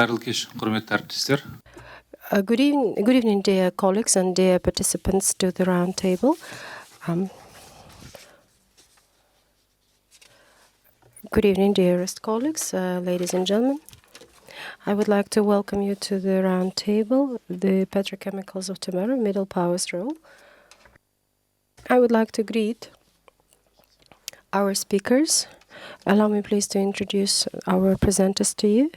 Good evening, dear colleagues and dear participants to the round table. Good evening, dearest colleagues, ladies and gentlemen. I would like to welcome you to the round table, the Petrochemicals of Tomorrow, Middle Powers Role. I would like to greet our speakers. Allow me please to introduce our presenters to you.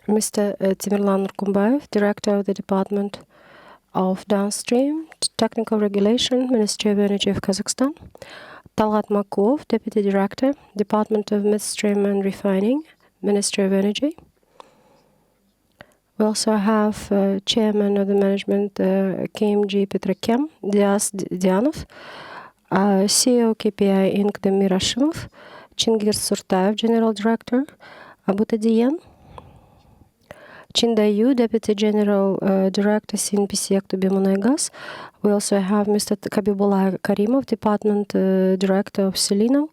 Mr. Timirlan Nurkumbayev, Director of the Department of Downstream Technical Regulation, Ministry of Energy of Kazakhstan. Talgat Makov, Deputy Director, Department of Midstream and Refining, Ministry of Energy. We also have Chairman of the Management KMG Petrochem, Dias Dianov, CEO KPI Inc. Demir Hashimov, Chingir Surtayev, General Director, Abutadiyan, Chindayu, Deputy General Director, CNPC Aktubi. We also have Mr. Kabibullah Karimov, Department Director of Selino,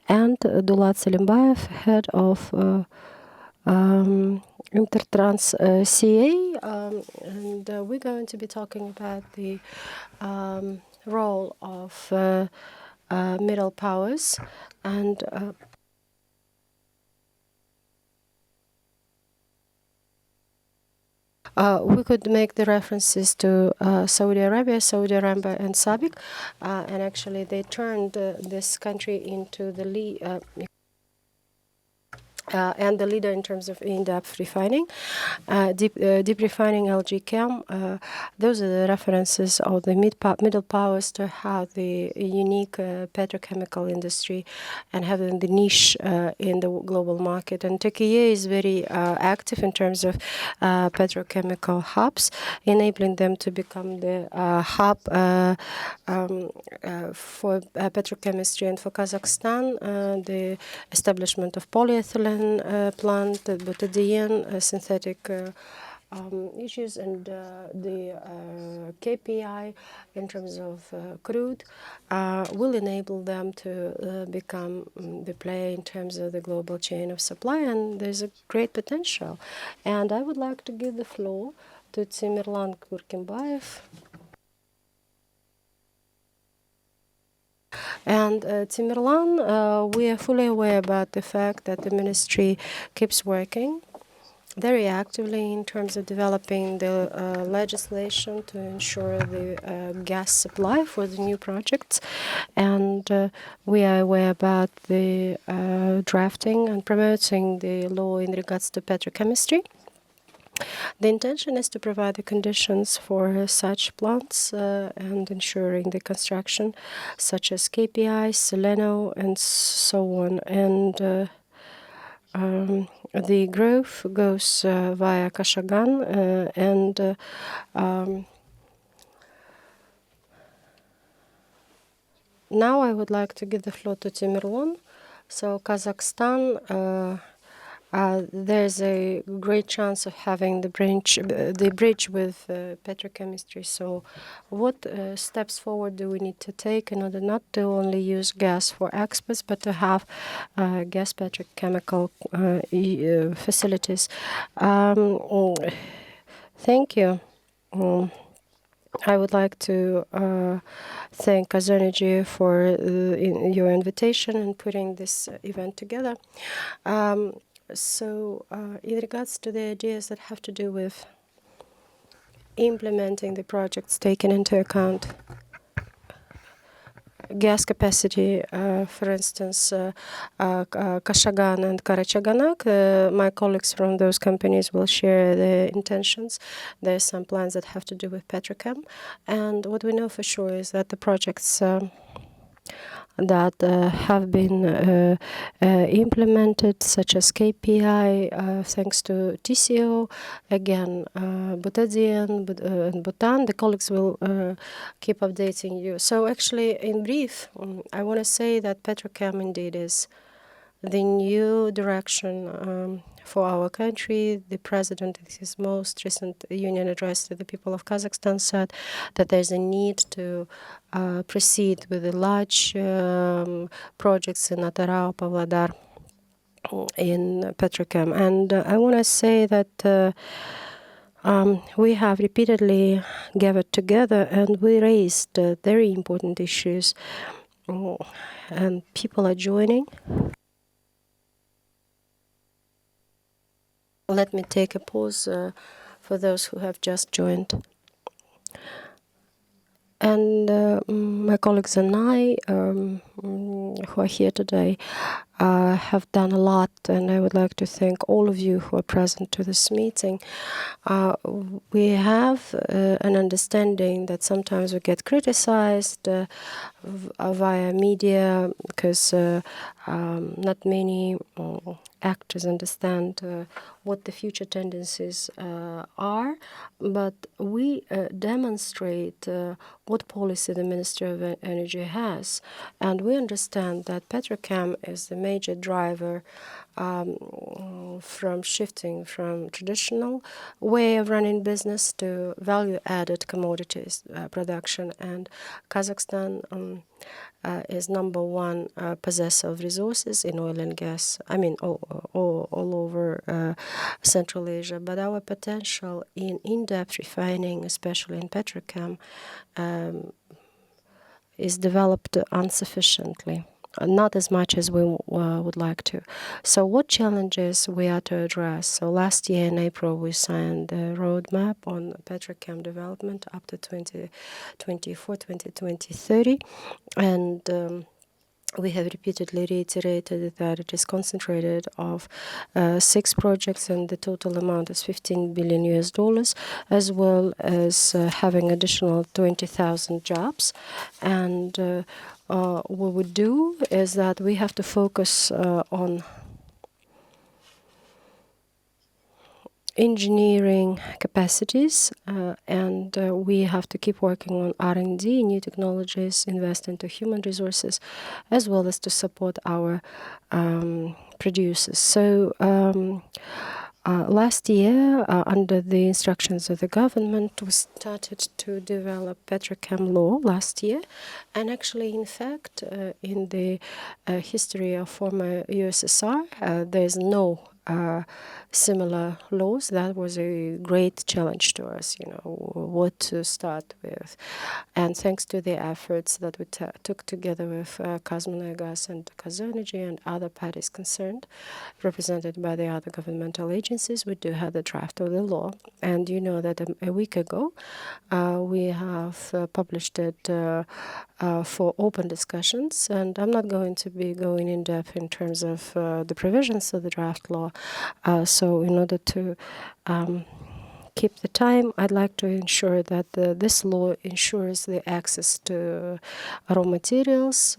and Dulat Salimbayev, Head of Intertrans CA. And we're going to be talking about the role of middle powers and we could make the references to Saudi Arabia, and SABIC, and actually they turned this country into the lead and the leader in terms of in-depth refining, deep refining, LG Chem. Those are the references of the middle powers to have the unique petrochemical industry and having the niche in the global market. And Turkey is very active in terms of petrochemical hubs, enabling them to become the hub for petrochemistry. And for Kazakhstan, the establishment of polyethylene plant, butadiene, synthetic issues, and the KPI in terms of crude will enable them to become the player in terms of the global chain of supply, and there's a great potential. And I would like to give the floor to Timirlan Nurkumbayev. And Timirlan, we are fully aware about the fact that the ministry keeps working very actively in terms of developing the legislation to ensure the gas supply for the new projects. And we are aware about the drafting and promoting the law in regards to petrochemistry. The intention is to provide the conditions for such plants and ensuring the construction, such as KPI, Seleno, and so on. And the growth goes via Kashagan and now I would like to give the floor to Timirlan. So Kazakhstan, there's a great chance of having the bridge with petrochemistry. So what steps forward do we need to take in order not to only use gas for exports, but to have gas petrochemical facilities? Thank you. I would like to thank Kazanergy for your invitation and putting this event together. So in regards to the ideas that have to do with implementing the projects taken into account gas capacity, for instance, Kashagan and Karachaganak, my colleagues from those companies will share the intentions. There's some plans that have to do with Petrochem. And what we know for sure is that the projects that have been implemented, such as KPI, thanks to TCO, again, Butadian and Bhutan. The colleagues will keep updating you. So actually, in brief, I want to say that Petrochem indeed is the new direction for our country. The president, in his most recent union address to the people of Kazakhstan, said that there's a need to proceed with the large projects in Atarau, Pavlodar, in Petrochem. And I want to say that we have repeatedly gathered together and we raised very important issues, and people are joining. Let me take a pause for those who have just joined. And my colleagues and I, who are here today, have done a lot, and I would like to thank all of you who are present to this meeting. We have an understanding that sometimes we get criticized via media because not many actors understand what the future tendencies are, but we demonstrate what policy the Ministry of Energy has, and we understand that petrochem is the major driver from shifting from traditional way of running business to value-added commodities production, and Kazakhstan is number one possessor of resources in oil and gas, I mean all over Central Asia, but our potential in in-depth refining, especially in petrochem, is developed insufficiently. Not as much as we would like to. So what challenges we are to address? So last year in April we signed a roadmap on petrochem development up to 2024, 2030, and we have repeatedly reiterated that it is concentrated of 6 projects, and the total amount is $15 billion US, as well as having additional 20,000 jobs. And what we do is that we have to focus on engineering capacities, and we have to keep working on R&D, new technologies, invest into human resources, as well as to support our producers. So last year, under the instructions of the government, we started to develop petrochem law last year, and actually, in fact, in the history of former USSR, there is no similar laws. That was a great challenge to us, what to start with. And thanks to the efforts that we took together with Kazmunagas and Kazanergy and other parties concerned, represented by the other governmental agencies, we do have the draft of the law. And you know that a week ago, we have published it for open discussions, and I'm not going to be going in depth in terms of the provisions of the draft law. So in order to keep the time, I'd like to ensure that this law ensures the access to raw materials,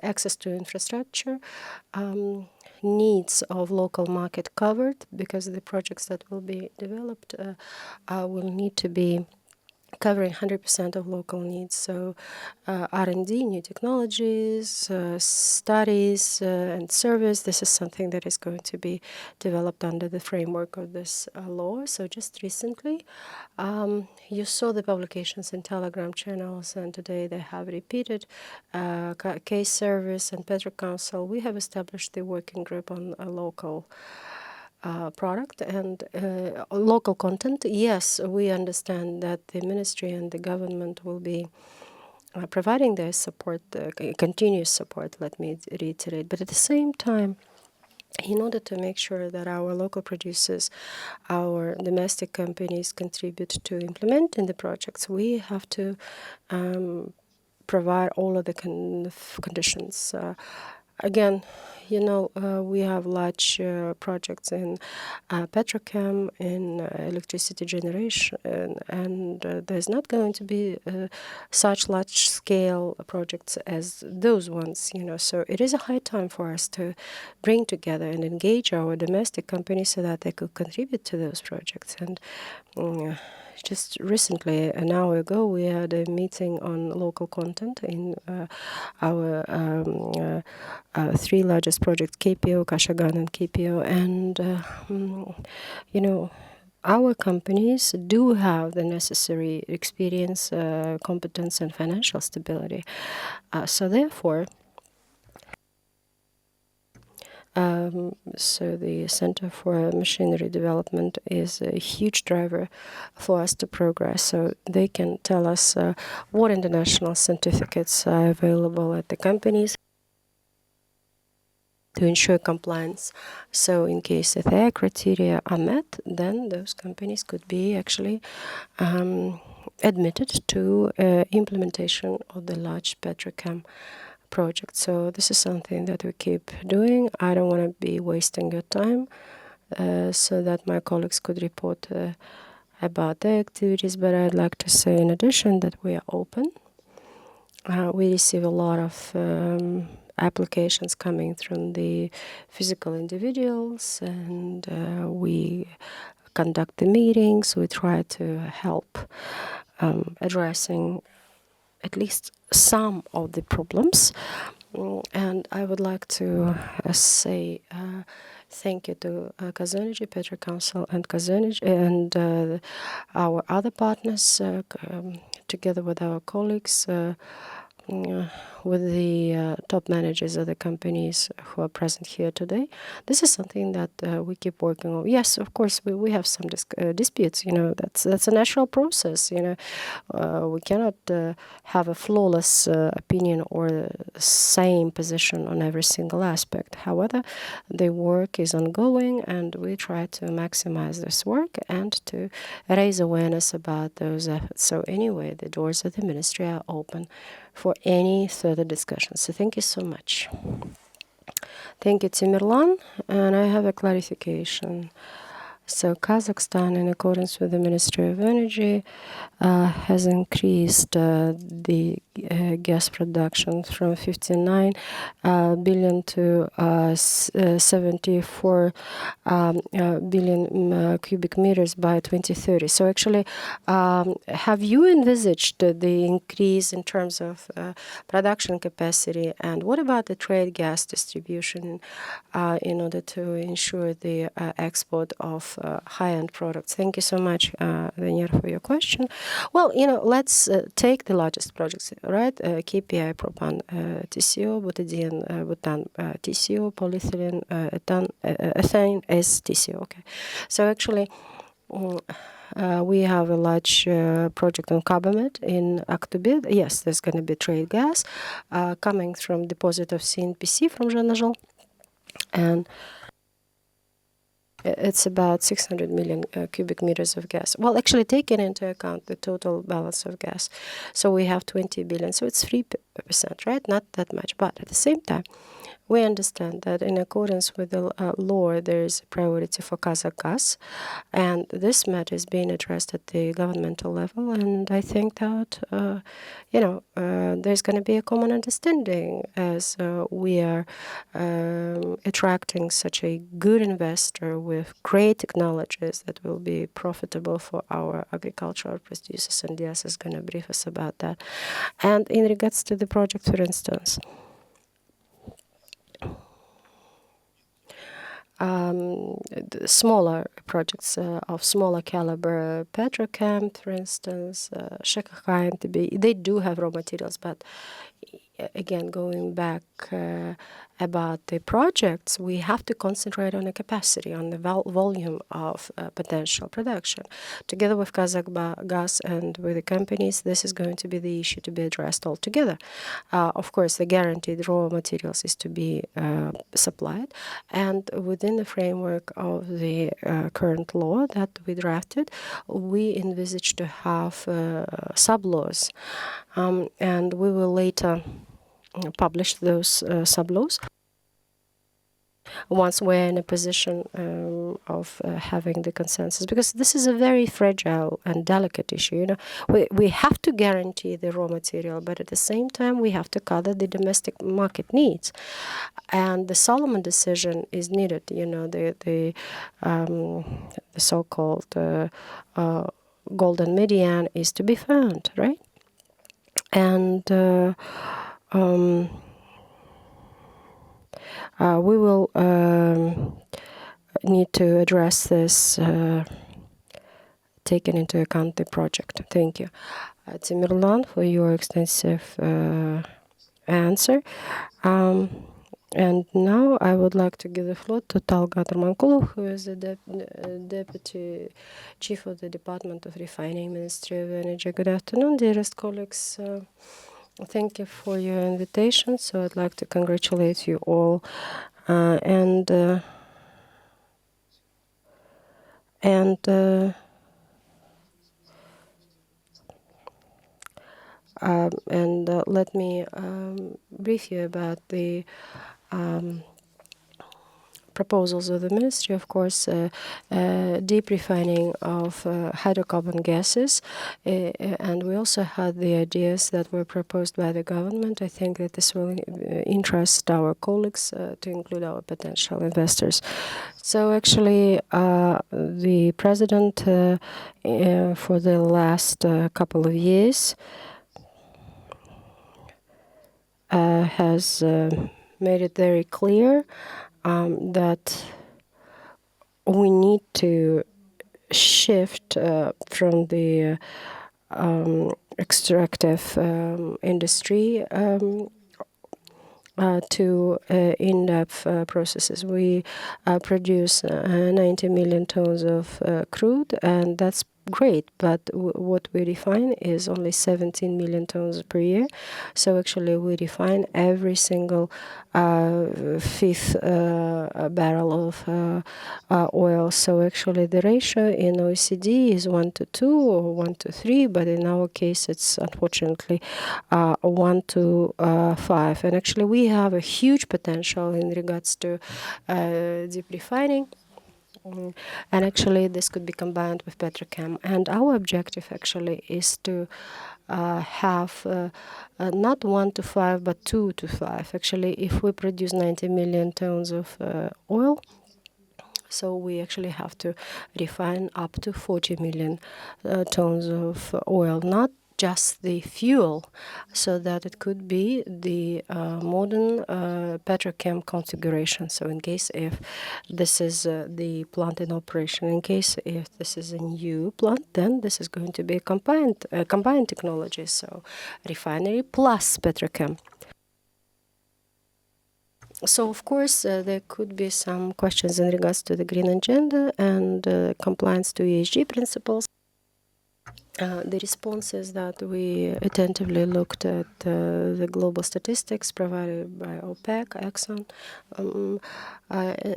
access to infrastructure, needs of local market covered, because the projects that will be developed will need to be covering 100% of local needs. So R&D, new technologies, studies, and service, this is something that is going to be developed under the framework of this law. So just recently, you saw the publications in Telegram channels, and today they have repeated case service and Petro Council. We have established the working group on a local product and local content. Yes, we understand that the ministry and the government will be providing their support, continuous support, let me reiterate. But at the same time, in order to make sure that our local producers, our domestic companies contribute to implementing the projects, we have to provide all of the conditions. Again, we have large projects in petrochem, in electricity generation, and there's not going to be such large-scale projects as those ones, So it is a high time for us to bring together and engage our domestic companies so that they could contribute to those projects. And just recently, an hour ago, we had a meeting on local content in our 3 largest projects, KPO, Kashagan, and KPO. And, our companies do have the necessary experience, competence, and financial stability. So therefore, So the Center for Machinery Development is a huge driver for us to progress. So they can tell us what international certificates are available at the companies to ensure compliance. So in case if their criteria are met, then those companies could be actually admitted to implementation of the large petrochem project. So this is something that we keep doing. I don't want to be wasting your time, so that my colleagues could report about their activities, but I'd like to say in addition that we are open. We receive a lot of applications coming from the physical individuals, and we conduct the meetings. We try to help addressing at least some of the problems. And I would like to say thank you to Kazakhstan Petro Council and Kazakhstan and our other partners, together with our colleagues, with the top managers of the companies who are present here today. This is something that we keep working on. Yes, of course, we have some disputes. That's a natural process. We cannot have a flawless opinion or same position on every single aspect. However, the work is ongoing, and we try to maximize this work and to raise awareness about those efforts. So anyway, the doors of the ministry are open for any further discussions. So thank you so much. Thank you, Timirlan. And I have a clarification. So Kazakhstan, in accordance with the Ministry of Energy, has increased the gas production from 59 billion to 74 billion cubic meters by 2030. So actually, have you envisaged the increase in terms of production capacity? And what about the trade gas distribution in order to ensure the export of high-end products? Thank you so much, Daniel, for your question. Well, let's take the largest projects, right? KPI, propan, TCO, butadiene, butan, TCO, polyethylene, ethane is TCO. Okay, so actually, we have a large project on Kabamet in Aktubid. Yes, there's going to be trade gas coming from deposit of CNPC from Zhanazhol, and it's about 600 million cubic meters of gas. Well, actually, taking into account the total balance of gas. So we have 20 billion. So it's 3%, right? Not that much. But at the same time, we understand that in accordance with the law, there is a priority for Kazakh gas. And this matter is being addressed at the governmental level. And I think that, there's going to be a common understanding as we are attracting such a good investor with great technologies that will be profitable for our agricultural producers. And Dias is going to brief us about that. And in regards to the project, for instance, smaller projects of smaller caliber, Petrochem, for instance, Shekha and TB, they do have raw materials, but again, going back about the projects, we have to concentrate on the capacity, on the volume of potential production. Together with Kazakh Gas and with the companies, this is going to be the issue to be addressed altogether. Of course, the guaranteed raw materials is to be supplied, and within the framework of the current law that we drafted, we envisage to have sub-laws, and we will later publish those sub-laws once we're in a position of having the consensus, because this is a very fragile and delicate issue. We have to guarantee the raw material, but at the same time we have to cover the domestic market needs, and the Solomon decision is needed. The so-called golden median is to be found, right? And we will need to address this, taking into account the project. Thank you, Timirlan, for your extensive answer. And now I would like to give the floor to Talgat Armankulov, who is the Deputy Chief of the Department of Refining, Ministry of Energy. Good afternoon, dearest colleagues. Thank you for your invitation. So I'd like to congratulate you all and let me brief you about the proposals of the ministry. Of course, deep refining of hydrocarbon gases, and we also had the ideas that were proposed by the government. I think that this will interest our colleagues to include our potential investors. So actually, the president for the last couple of years has made it very clear that we need to shift from the extractive industry to in-depth processes. We produce 90 million tons of crude, and that's great, but what we refine is only 17 million tons per year. So actually we refine every single fifth barrel of oil. So actually the ratio in OECD is 1:2 or 1:3, but in our case it's unfortunately 1:5. And actually we have a huge potential in regards to deep refining. And actually this could be combined with petrochem. And our objective actually is to have not 1:5 but 2:5. Actually, if we produce 90 million tons of oil, so we actually have to refine up to 40 million tons of oil, not just the fuel, so that it could be the modern petrochem configuration. So in case if this is the plant in operation, in case if this is a new plant, then this is going to be a combined technology, so refinery plus petrochem. So, of course, there could be some questions in regards to the green agenda and compliance to ESG principles. The response is that we attentively looked at the global statistics provided by OPEC, Exxon,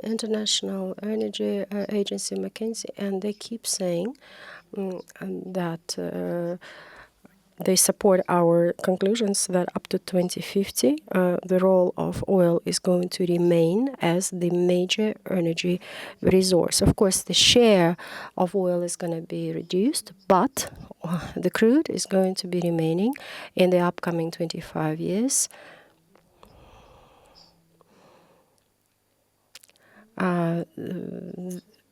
International Energy Agency, McKinsey, and they keep saying that they support our conclusions that up to 2050, the role of oil is going to remain as the major energy resource. Of course, the share of oil is going to be reduced, but the crude is going to be remaining in the upcoming 25 years.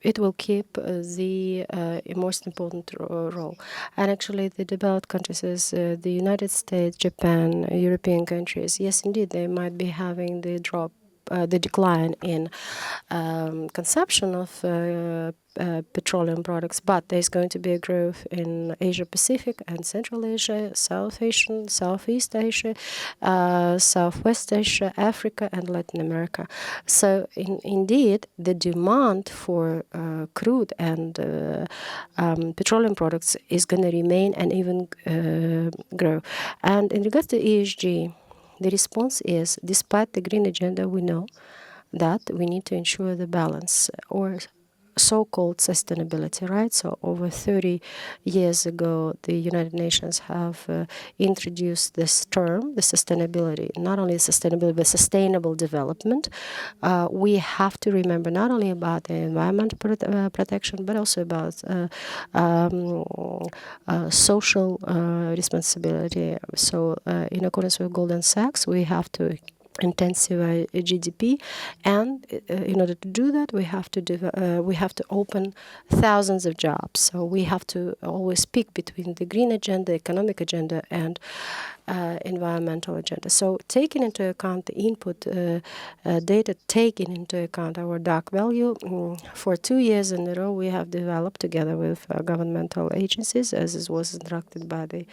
It will keep the most important role. And actually the developed countries, as the United States, Japan, European countries, yes, indeed, they might be having the decline in consumption of petroleum products, but there's going to be a growth in Asia Pacific and Central Asia, South Asia, Southeast Asia, Southwest Asia, Africa, and Latin America. So indeed, the demand for crude and petroleum products is going to remain and even grow. And in regards to ESG, the response is, despite the green agenda, we know that we need to ensure the balance, or so-called sustainability, right? So over 30 years ago, the United Nations have introduced this term, the sustainability, not only sustainability, but sustainable development. We have to remember not only about the environment protection, but also about social responsibility. So in accordance with Goldman Sachs, we have to intensify GDP, and in order to do that, we have to open thousands of jobs. So we have to always pick between the green agenda, economic agenda, and environmental agenda. So taking into account the input data, taking into account our dark value, for 2 years in a row, we have developed together with governmental agencies, as it was instructed by the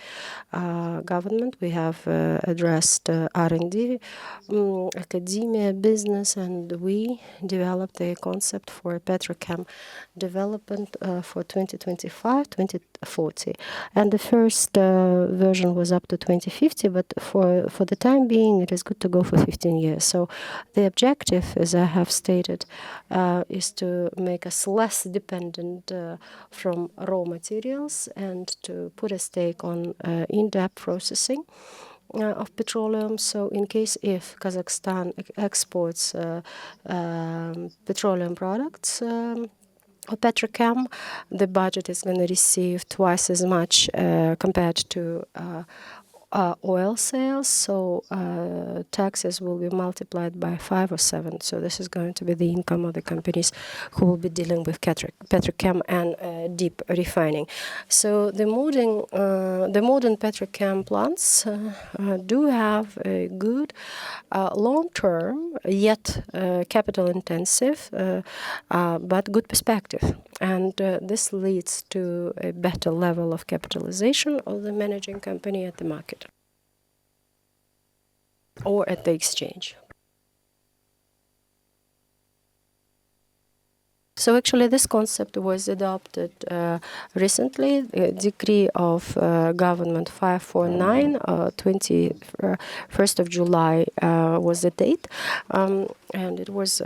government. We have addressed R&D academia, business, and we developed a concept for petrochem development for 2025-2040. And the first version was up to 2050, but for the time being, it is good to go for 15 years. So the objective, as I have stated, is to make us less dependent from raw materials and to put a stake on in-depth processing of petroleum. So in case if Kazakhstan exports petroleum products or petrochem, the budget is going to receive twice as much compared to oil sales, so taxes will be multiplied by 5 or 7. So this is going to be the income of the companies who will be dealing with petrochem and deep refining. So the modern petrochem plants do have a good long-term, yet capital-intensive, but good perspective. And this leads to a better level of capitalization of the managing company at the market or at the exchange. So actually this concept was adopted recently. Decree of Government 549, 21st of July was the date, and it was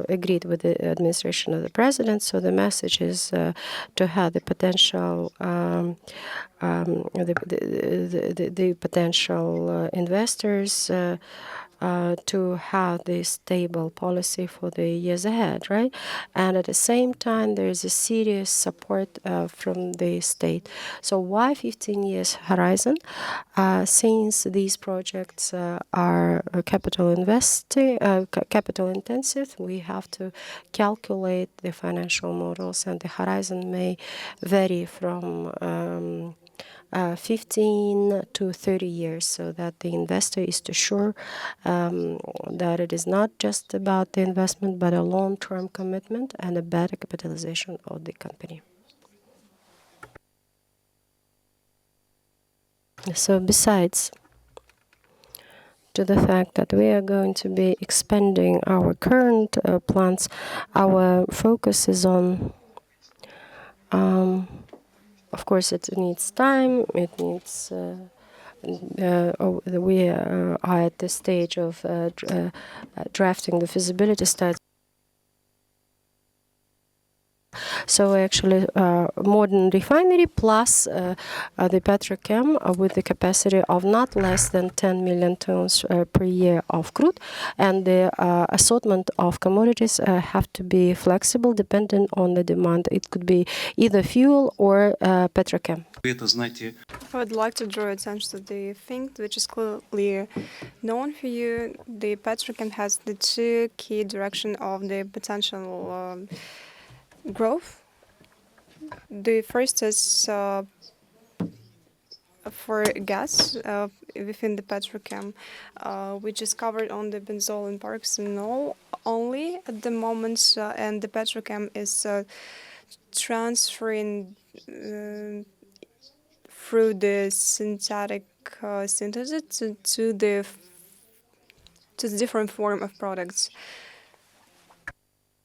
agreed with the administration of the president. So the message is to have the potential the potential investors to have this stable policy for the years ahead, right? And at the same time, there is a serious support from the state. So why 15 years horizon? Since these projects are capital intensive, we have to calculate the financial models, and the horizon may vary from 15 to 30 years, so that the investor is too sure that it is not just about the investment, but a long-term commitment and a better capitalization of the company. So besides to the fact that we are going to be expanding our current plants, our focus is on of course, it needs time. It needs. We are at the stage of drafting the feasibility study. So actually, modern refinery plus the petrochem with the capacity of not less than 10 million tons per year of crude, and the assortment of commodities have to be flexible depending on the demand. It could be either fuel or petrochem. I would like to draw attention to the thing which is clearly known for you. The petrochem has the two key directions of the potential growth. The first is for gas within the petrochem, which is covered on the benzol and paraxenol only at the moment, and the petrochem is transferring through the synthetic synthesis to the different form of products,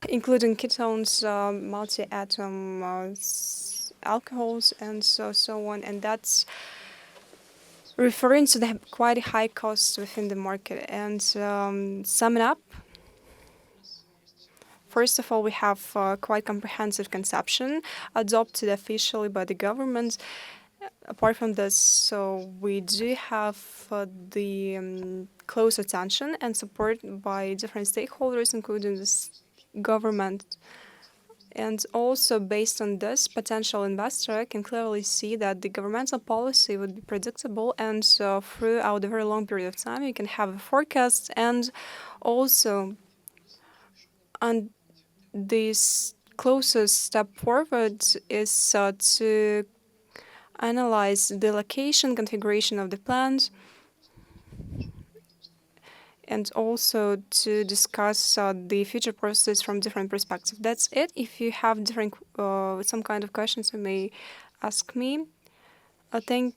including ketones, multi-atom alcohols, and so on. And that's referring to the quite high costs within the market. And sum it up, first of all, we have quite comprehensive conception adopted officially by the government. Apart from this, so we do have the close attention and support by different stakeholders, including the government. And also, based on this, potential investor can clearly see that the governmental policy would be predictable, and so throughout a very long period of time, you can have a forecast. And also, on this closest step forward is to analyze the location configuration of the plant, and also to discuss the future process from different perspectives. That's it. If you have different some kind of questions, you may ask me. Thank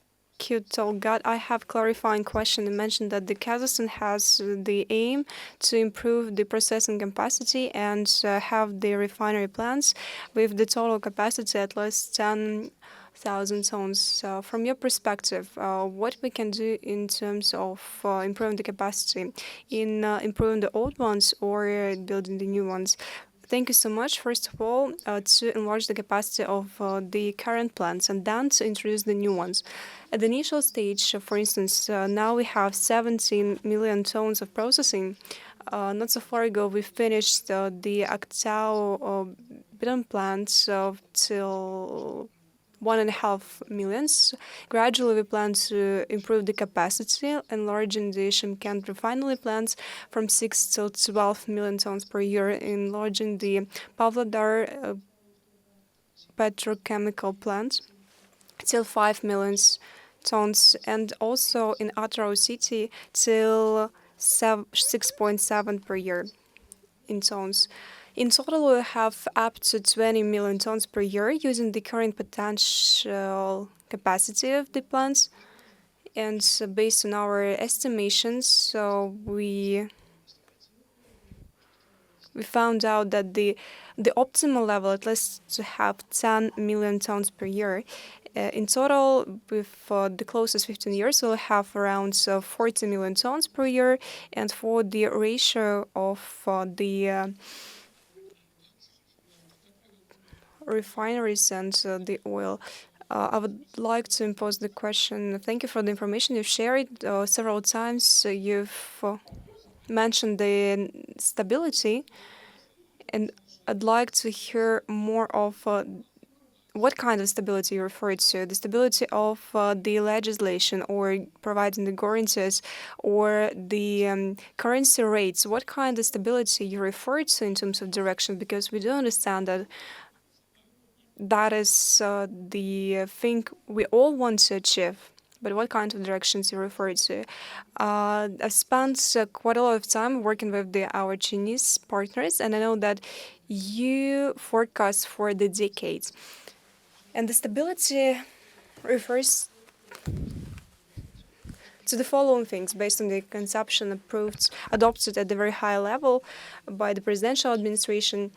you, Tolgat. I have clarifying question. You mentioned that the Kazakhstan has the aim to improve the processing capacity and have the refinery plants with the total capacity at least 10,000 tons. So from your perspective, what we can do in terms of improving the capacity, in improving the old ones or building the new ones? Thank you so much, first of all, to enlarge the capacity of the current plants and then to introduce the new ones. At the initial stage, for instance, now we have 17 million tons of processing. Not so far ago, we finished the Aktau bitumen plant till 1.5 millions. Gradually, we plan to improve the capacity, enlarging the Shymkent refinery plants from 6 to 12 million tons per year, enlarging the Pavlodar petrochemical plant till 5 million tons, and also in Atrau city till 6.7 per year in tons. In total, we have up to 20 million tons per year using the current potential capacity of the plants. And based on our estimations, so we found out that the optimal level, at least to have 10 million tons per year. In total, with the closest 15 years, we'll have around 40 million tons per year. And for the ratio of the refineries and the oil, I would like to impose the question. Thank you for the information you've shared several times. You've mentioned the stability, and I'd like to hear more of what kind of stability you referred to. The stability of the legislation or providing the guarantees or the currency rates. What kind of stability you referred to in terms of direction? Because we do understand that that is the thing we all want to achieve. But what kind of directions you refer to? I've spent quite a lot of time working with our Chinese partners, and I know that you forecast for the decades. And the stability refers to the following things based on the consumption adopted at the very high level by the presidential administration,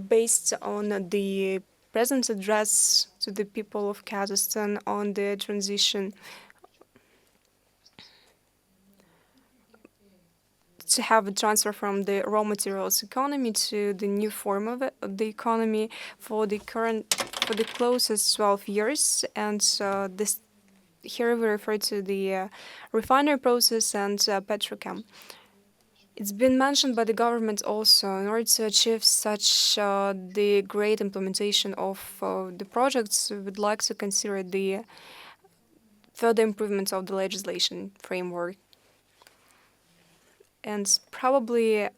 based on the President's address to the people of Kazakhstan on the transition to have a transfer from the raw materials economy to the new form of the economy for the closest 12 years. And this here we refer to the refinery process and petrochem. It's been mentioned by the government also, in order to achieve such the great implementation of the projects, we would like to consider the further improvements of the legislation framework. And probably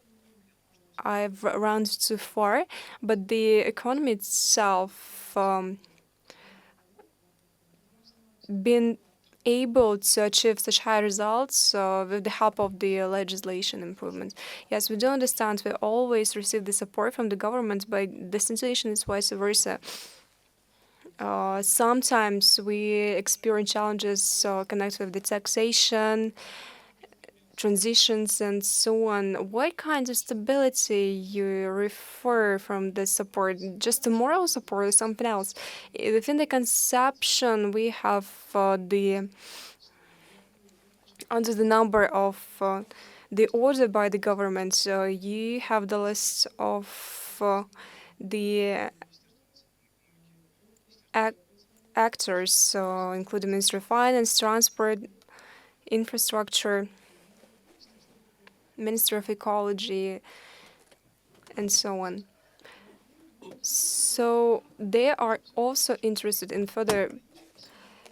I've run too far, but the economy itself been able to achieve such high results with the help of the legislation improvements. Yes, we do understand we always receive the support from the government, but the situation is vice versa. Sometimes we experience challenges connected with the taxation, transitions, and so on. What kind of stability you refer from the support? Just the moral support or something else? Within the conception, we have under the number of the order by the government. You have the list of the actors, including Ministry of Finance, Transport, Infrastructure, Ministry of Ecology, and so on. So they are also interested in further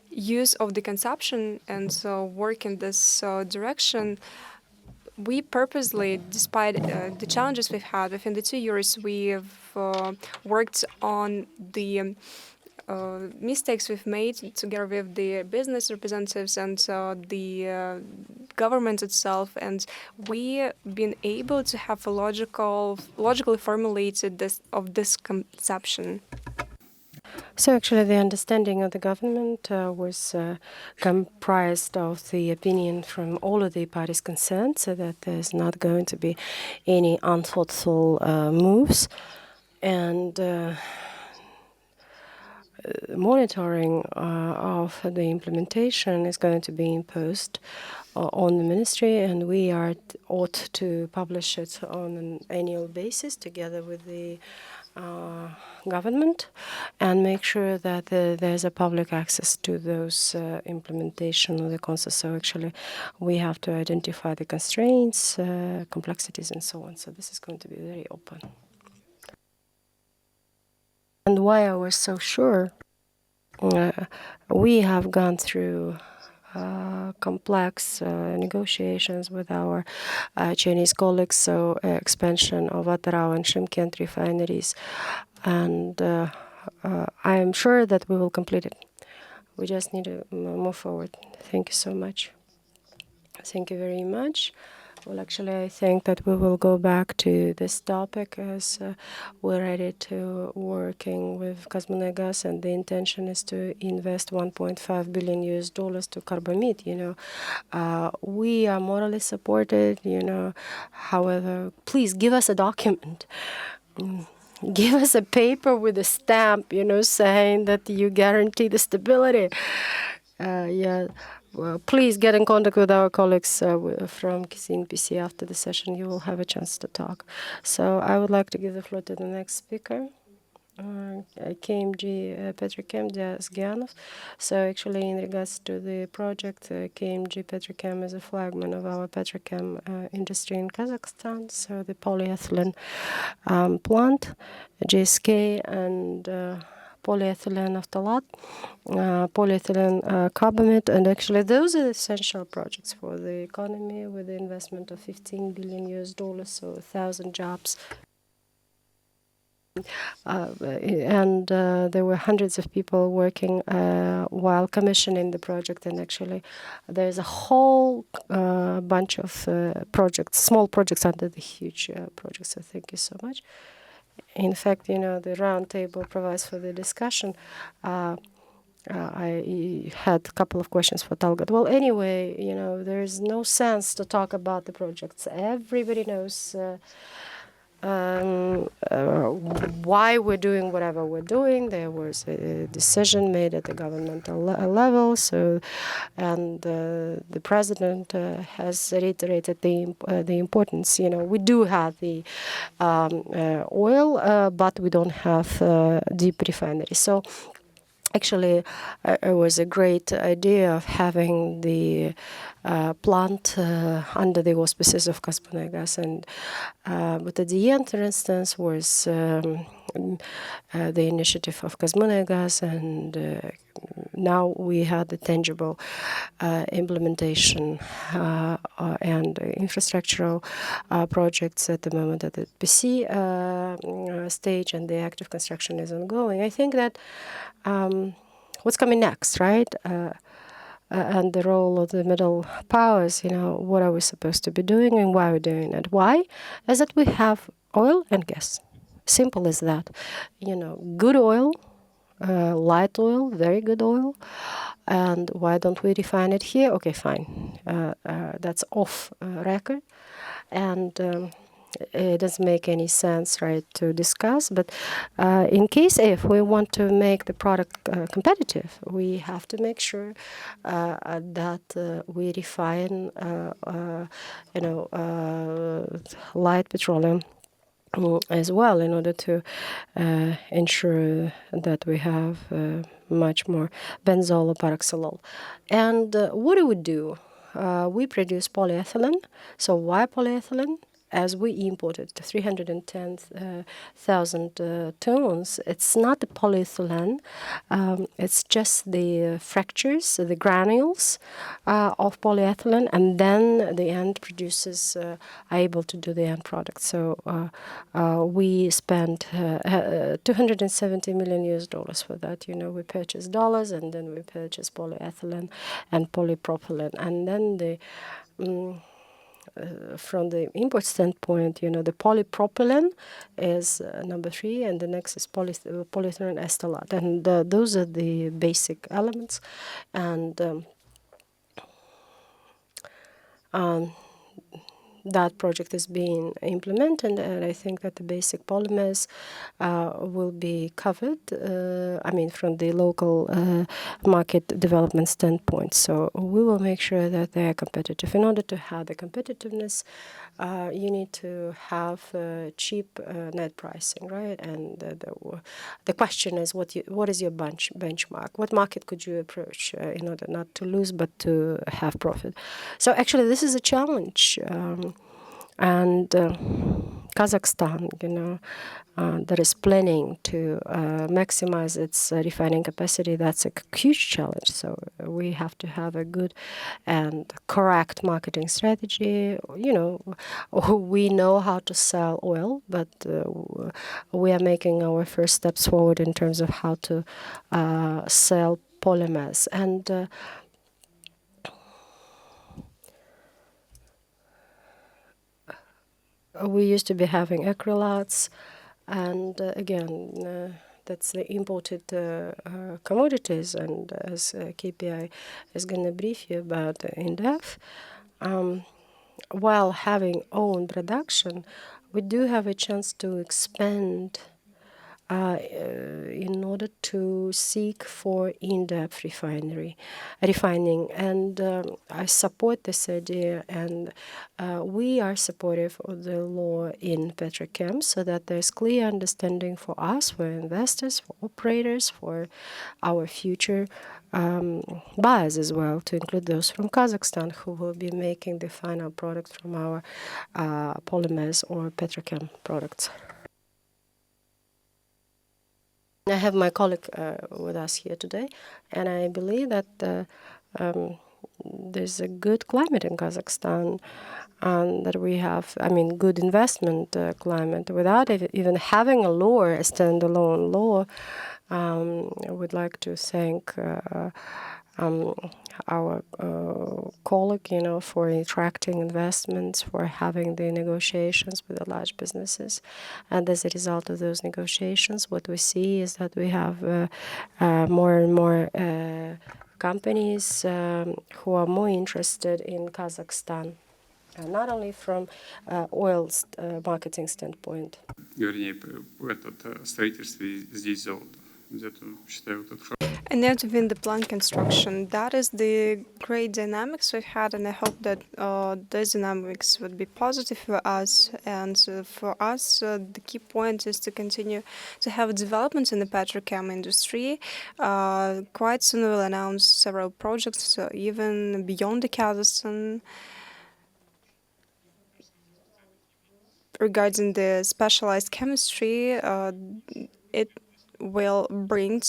use of the consumption and work in this direction. We purposely, despite the challenges we've had within the 2 years, we've worked on the mistakes we've made together with the business representatives and the government itself, and we've been able to have a logically formulated this conception. So actually, the understanding of the government was comprised of the opinion from all of the parties concerned, so that there's not going to be any unthoughtful moves, and monitoring of the implementation is going to be imposed on the ministry, and we ought to publish it on an annual basis together with the government, and make sure that there's a public access to those implementation of the concept. So actually, we have to identify the constraints, complexities, and so on. So this is going to be very open. And why I was so sure, we have gone through complex negotiations with our Chinese colleagues, so expansion of Atarao and Shymkent refineries, and I am sure that we will complete it. We just need to move forward. Thank you so much. Thank you very much. Well, actually, I think that we will go back to this topic as we're ready to working with Kazmunegas, and the intention is to invest 1.5 billion US dollars to Carbamid. We are morally supported. However, please give us a document. Give us a paper with a stamp, saying that you guarantee the stability. Yeah. Well, please get in contact with our colleagues from KZNPC after the session. You will have a chance to talk. So I would like to give the floor to the next speaker, KMG Petrochem Sgianov. So actually, in regards to the project, KMG Petrochem is a flagman of our petrochem industry in Kazakhstan. So the polyethylene plant, GSK, and polyethylene phthalate, polyethylene carbamide, and actually those are the essential projects for the economy, with the investment of 15 billion US dollars, so 1,000 jobs. And there were hundreds of people working while commissioning the project, and actually there's a whole bunch of projects, small projects under the huge projects, so thank you so much. In fact, the round table provides for the discussion. I had a couple of questions for Talgat. Well, anyway, there is no sense to talk about the projects. Everybody knows why we're doing whatever we're doing. There was a decision made at the governmental level, and the president has reiterated the importance. We do have the oil, but we don't have deep refineries. So actually, it was a great idea of having the plant under the auspices of Kazmunegas, and but at the end, for instance, was the initiative of Kazmunegas, and now we had the tangible implementation and infrastructural projects at the moment at the PC stage, and the active construction is ongoing. I think that what's coming next, right? And the role of the middle powers, what are we supposed to be doing and why we're doing it? Why? Is that we have oil and gas. Simple as that. Good oil, light oil, very good oil. And why don't we refine it here? Okay, fine. That's off record. And it doesn't make any sense, right, to discuss. But in case if we want to make the product competitive, we have to make sure that we refine, light petroleum as well, in order to ensure that we have much more benzol or paraxylol. And what do we do? We produce polyethylene. So why polyethylene? As we imported 310,000 tons, it's not the polyethylene, it's just the fractures, the granules of polyethylene, and then the end producers are able to do the end product. So we spent 270 million US dollars for that. We purchase dollars, and then we purchase polyethylene and polypropylene, and then from the import standpoint, the polypropylene is number 3, and the next is polyethylene acetate, and those are the basic elements, and that project is being implemented, and I think that the basic polymers will be covered, from the local market development standpoint. So we will make sure that they are competitive. In order to have the competitiveness, you need to have cheap net pricing, right? And the question is, what is your benchmark? What market could you approach in order not to lose but to have profit? So actually, this is a challenge. And Kazakhstan, that is planning to maximize its refining capacity, that's a huge challenge. So we have to have a good and correct marketing strategy. We know how to sell oil, but we are making our first steps forward in terms of how to sell polymers. And we used to be having acrylates, and again, that's the imported commodities, and as KPI is going to brief you about in depth. While having own production, we do have a chance to expand in order to seek for in-depth refining. And I support this idea, and we are supportive of the law in Petrochem so that there's clear understanding for us, for investors, for operators, for our future buyers as well, to include those from Kazakhstan who will be making the final product from our polymers or Petrochem products. I have my colleague with us here today, and I believe that there's a good climate in Kazakhstan, and that we have, good investment climate. Without even having a law, a standalone law, I would like to thank our colleague, for attracting investments, for having the negotiations with the large businesses. And as a result of those negotiations, what we see is that we have more and more companies who are more interested in Kazakhstan, not only from oil marketing standpoint. Вернее, строительстве здесь завода. Считаю, And then within the plant construction, that is the great dynamics we've had, and I hope that those dynamics would be positive for us. And for us, the key point is to continue to have developments in the petrochem industry. Quite soon we'll announce several projects, even beyond the Kazakhstan, regarding the specialized chemistry. It will bring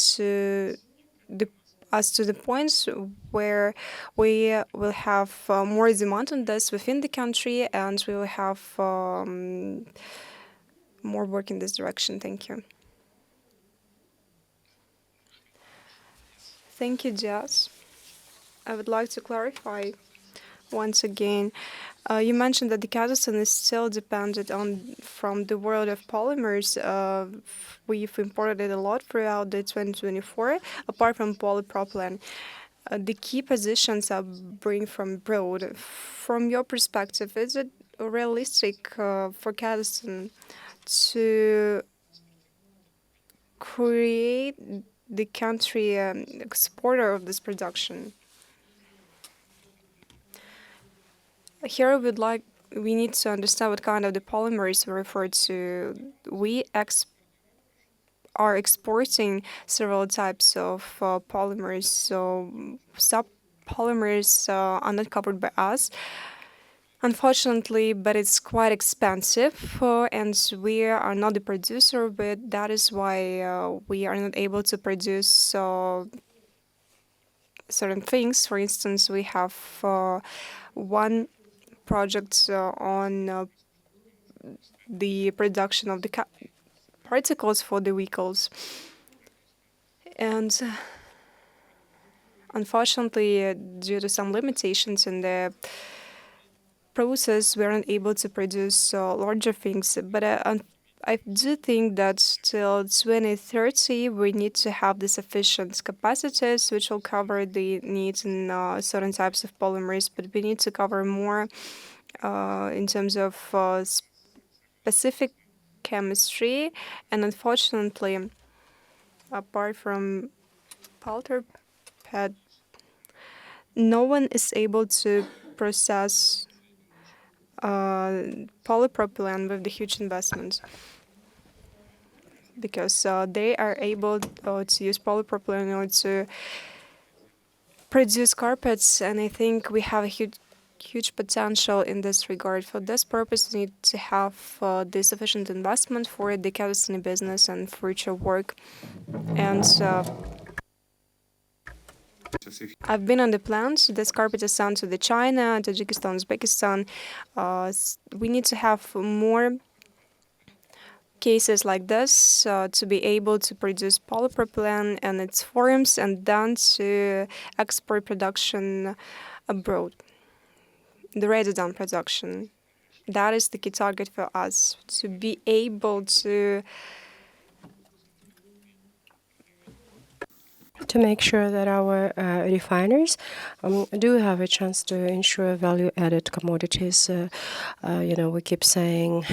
us to the points where we will have more demand on this within the country, and we will have more work in this direction. Thank you. Thank you, Jess. I would like to clarify once again. You mentioned that the Kazakhstan is still dependent from the world of polymers. We've imported it a lot throughout the 2024, apart from polypropylene. The key positions are bring from abroad. From your perspective, is it realistic for Kazakhstan to create the country exporter of this production? Here we need to understand what kind of the polymers we refer to. We are exporting several types of polymers, so some polymers are not covered by us, unfortunately, but it's quite expensive, and we are not the producer, but that is why we are not able to produce certain things. For instance, we have one project on the production of the particles for the vehicles. And unfortunately, due to some limitations in the process, we aren't able to produce larger things. But I do think that till 2030, we need to have the sufficient capacities, which will cover the needs in certain types of polymers. But we need to cover more in terms of specific chemistry. And unfortunately, apart from powder pad, no one is able to process polypropylene with the huge investments, because they are able to use polypropylene in order to produce carpets, and I think we have a huge potential in this regard. For this purpose, we need to have the sufficient investment for the Kazakhstani business and future work. And I've been on the plans. This carpet is sent to the China, Tajikistan, Uzbekistan. We need to have more cases like this to be able to produce polypropylene and its forms, and then to export production abroad. The ready-done production. That is the key target for us, to be able to make sure that our refiners do have a chance to ensure value-added commodities. We keep saying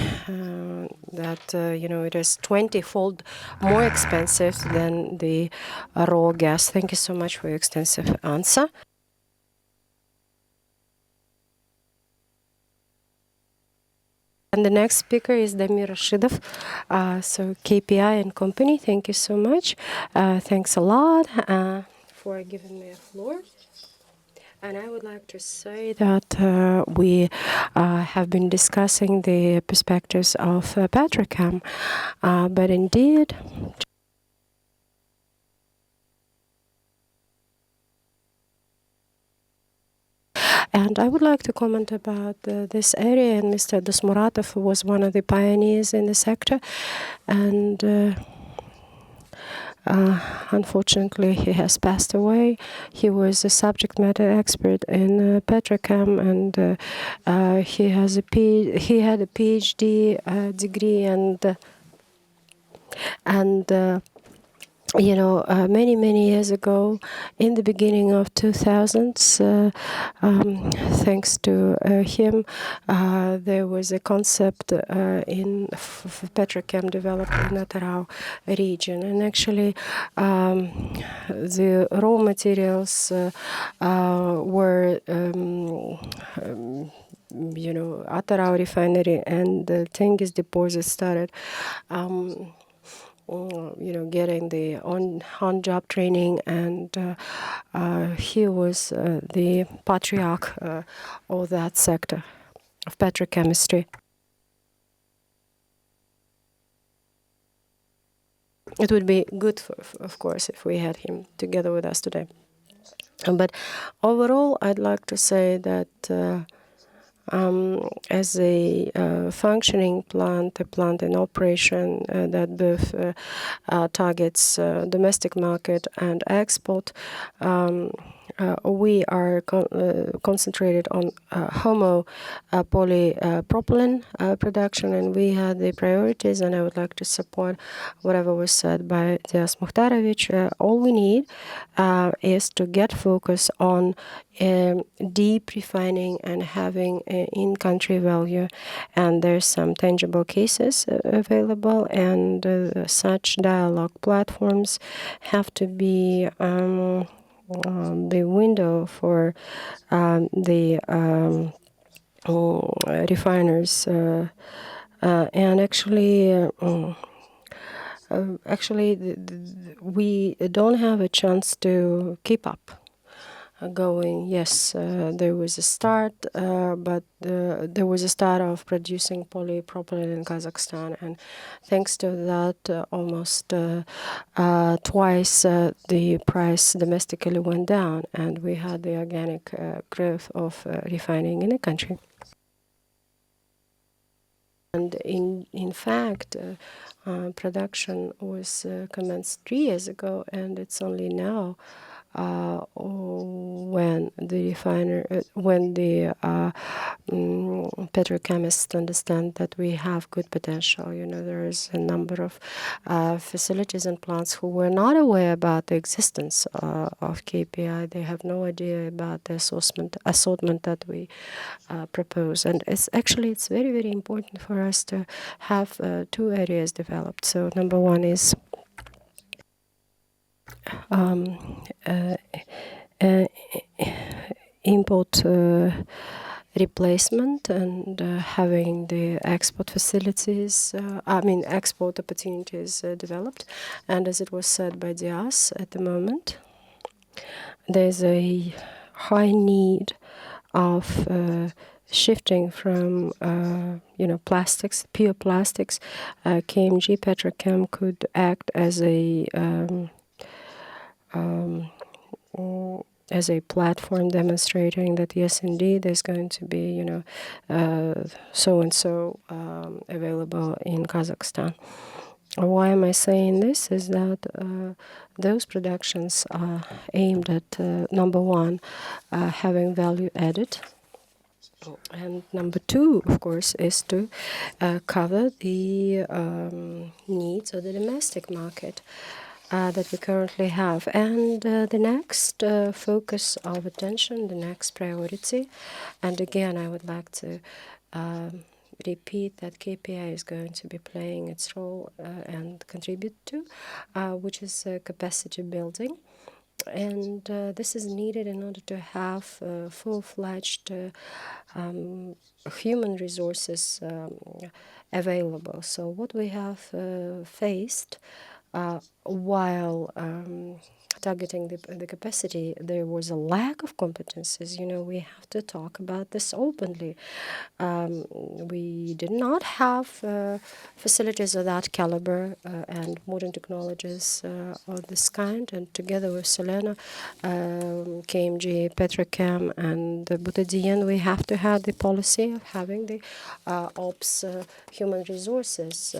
that it is 20-fold more expensive than the raw gas. Thank you so much for your extensive answer. And the next speaker is Damir Rashidov, so KPI and company. Thank you so much. Thanks a lot for giving me a floor. And I would like to say that we have been discussing the perspectives of Petrochem, but indeed, and I would like to comment about this area. And Mr. Dosmuratov was one of the pioneers in the sector. And unfortunately, he has passed away. He was a subject matter expert in Petrochem, and he had a PhD degree, and many years ago, in the beginning of 2000s, thanks to him, there was a concept in Petrochem developed in Atarau region. And actually, the raw materials were Atarau refinery and the Tengiz deposit started getting the on-job training, and he was the patriarch of that sector of petrochemistry. It would be good, of course, if we had him together with us today. But overall, I'd like to say that as a functioning plant, a plant in operation that both targets domestic market and export, we are concentrated on polypropylene production, and we had the priorities, and I would like to support whatever was said by Dias Mukhtarovich. All we need is to get focus on deep refining and having in-country value, and there's some tangible cases available, and such dialogue platforms have to be the window for the refiners, and actually we don't have a chance to keep up going. Yes, there was a start, but there was a start of producing polypropylene in Kazakhstan, and thanks to that, almost twice the price domestically went down, and we had the organic growth of refining in the country. And in fact, production was commenced 3 years ago, and it's only now when the petrochemists understand that we have good potential. There is a number of facilities and plants who were not aware about the existence of KPI. They have no idea about the assortment that we propose. And it's very, very important for us to have two areas developed. So number one is uh, uh, import replacement and having the export facilities, export opportunities developed. And as it was said by Dias, at the moment, there's a high need of shifting from plastics, pure plastics. KMG Petrochem could act as a platform demonstrating that yes, indeed, there's going to be so and so available in Kazakhstan. Why am I saying this? Is that those productions are aimed at number one, having value added. And number two, of course, is to cover the needs of the domestic market that we currently have. And the next focus of attention, the next priority, and again, I would like to repeat that KPI is going to be playing its role and contribute to, which is capacity building. And this is needed in order to have full-fledged human resources available. So what we have faced while targeting the capacity, there was a lack of competences. We have to talk about this openly. We did not have facilities of that caliber and modern technologies of this kind. And together with Selena, KMG, Petrochem, and Butadian, we have to have the policy of having the ops human resources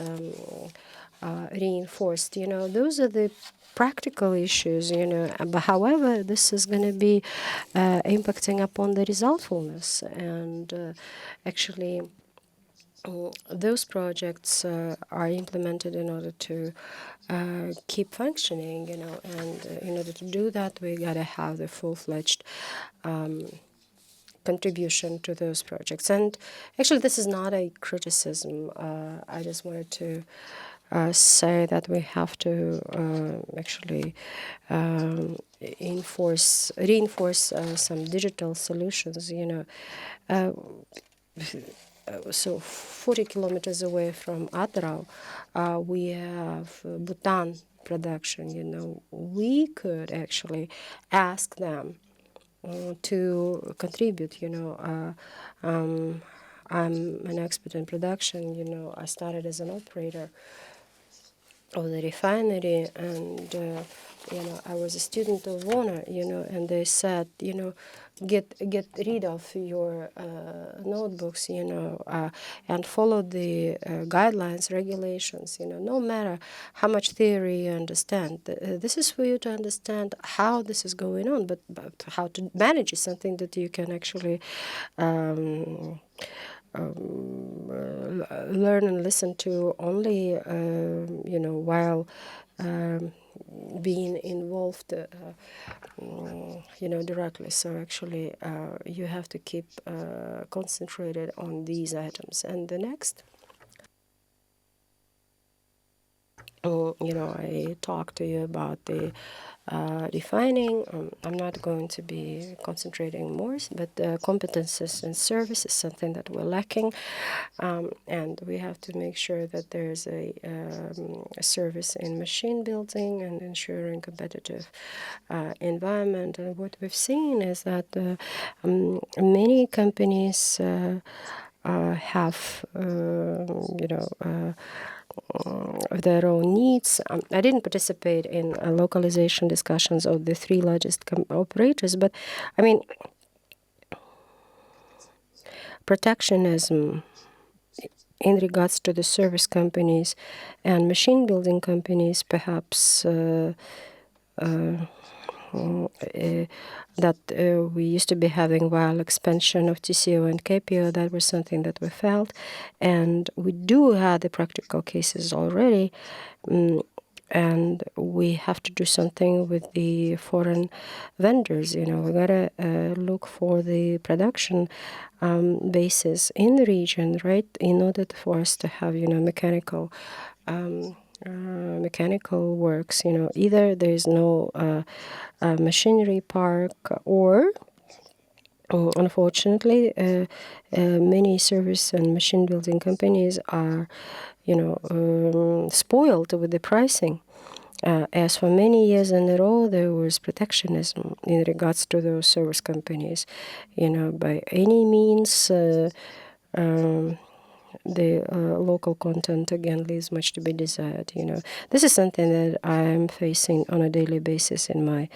reinforced. Those are the practical issues, but however, this is going to be impacting upon the resultfulness. And actually, those projects are implemented in order to keep functioning, and in order to do that, we got to have the full-fledged contribution to those projects. And actually, this is not a criticism. I just wanted to say that we have to actually reinforce some digital solutions. So 40 kilometers away from Atrau, we have Bhutan production. We could actually ask them to contribute. I'm an expert in production. I started as an operator of the refinery, and I was a student of honor, and they said, get rid of your notebooks, and follow the guidelines, regulations, no matter how much theory you understand. This is for you to understand how this is going on, but how to manage is something that you can actually learn and listen to only, while being involved, directly. So actually, you have to keep concentrated on these items. And the next, I talked to you about the refining. I'm not going to be concentrating more, but competences and service is something that we're lacking, and we have to make sure that there's a service in machine building and ensuring competitive environment. And what we've seen is that many companies have, their own needs. I didn't participate in localization discussions of the three largest operators, but I mean, protectionism in regards to the service companies and machine building companies perhaps that we used to be having while expansion of TCO and KPO. That was something that we felt, and we do have the practical cases already. And we have to do something with the foreign vendors. We gotta look for the production bases in the region, right? In order for us to have, mechanical works. Either there is no machinery park, or unfortunately, many service and machine building companies are, spoiled with the pricing. As for many years in a row, there was protectionism in regards to those service companies. By any means, the local content again leaves much to be desired. This is something that I'm facing on a daily basis in my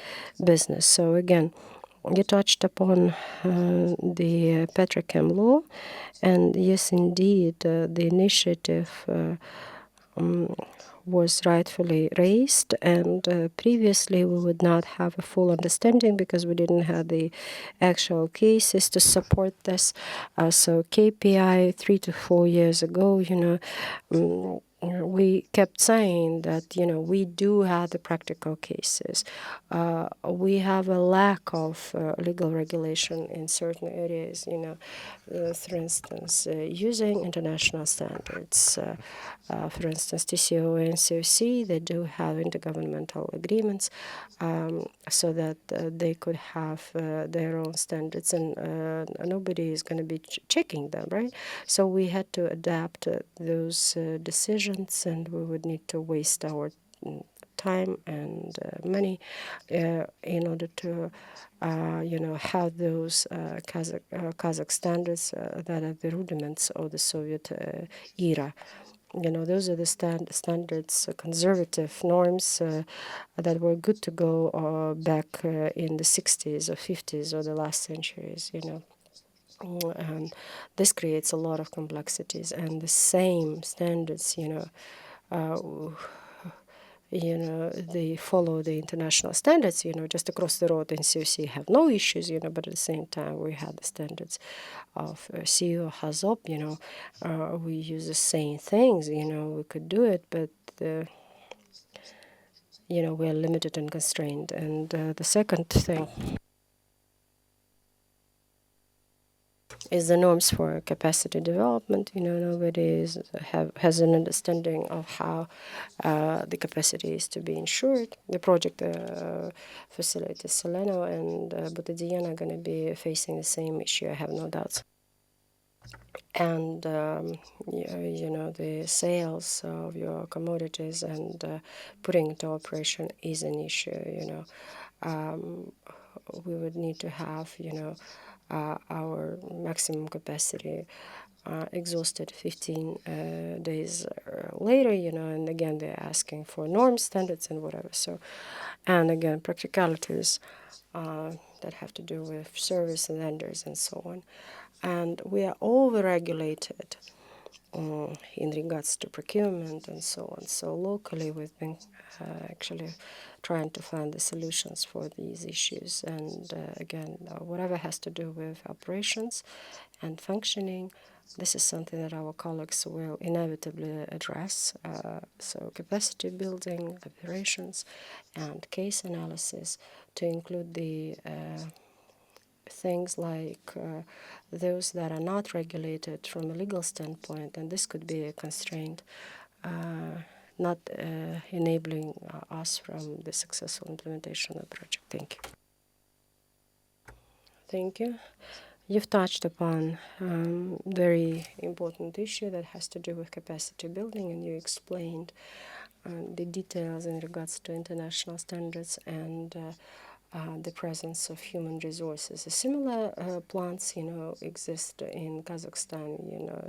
business. So again, you touched upon the Petrochem law, and yes, indeed, the initiative was rightfully raised, and previously we would not have a full understanding because we didn't have the actual cases to support this. So KPI 3 to 4 years ago, we kept saying that, we do have the practical cases. We have a lack of legal regulation in certain areas, for instance, using international standards. For instance, TCO and COC, they do have intergovernmental agreements so that they could have their own standards, and nobody is going to be checking them, right? So we had to adapt those decisions, and we would need to waste our time and money in order to, have those Kazakh standards that are the rudiments of the Soviet era. Those are the standards, conservative norms that were good to go back in the 60s or 50s or the last centuries, And this creates a lot of complexities, and the same standards, they follow the international standards, just across the road in COC have no issues, but at the same time we had the standards of CEO HAZOP, we use the same things, we could do it, but, we're limited and constrained. And the second thing is the norms for capacity development. Nobody has an understanding of how the capacity is to be ensured. The project facilities Seleno and Butadiyan are going to be facing the same issue, I have no doubts. And, the sales of your commodities and putting into operation is an issue, we would need to have, our maximum capacity exhausted 15 days later, and again, they're asking for norm standards and whatever. So, and again, practicalities that have to do with service and vendors and so on. And we are over-regulated in regards to procurement and so on. So locally, we've been actually trying to find the solutions for these issues. And again, whatever has to do with operations and functioning, this is something that our colleagues will inevitably address. So capacity building, operations, and case analysis to include the things like those that are not regulated from a legal standpoint, and this could be a constraint, not enabling us from the successful implementation of the project. Thank you. Thank you. You've touched upon very important issue that has to do with capacity building, and you explained the details in regards to international standards and the presence of human resources. Similar plants, exist in Kazakhstan.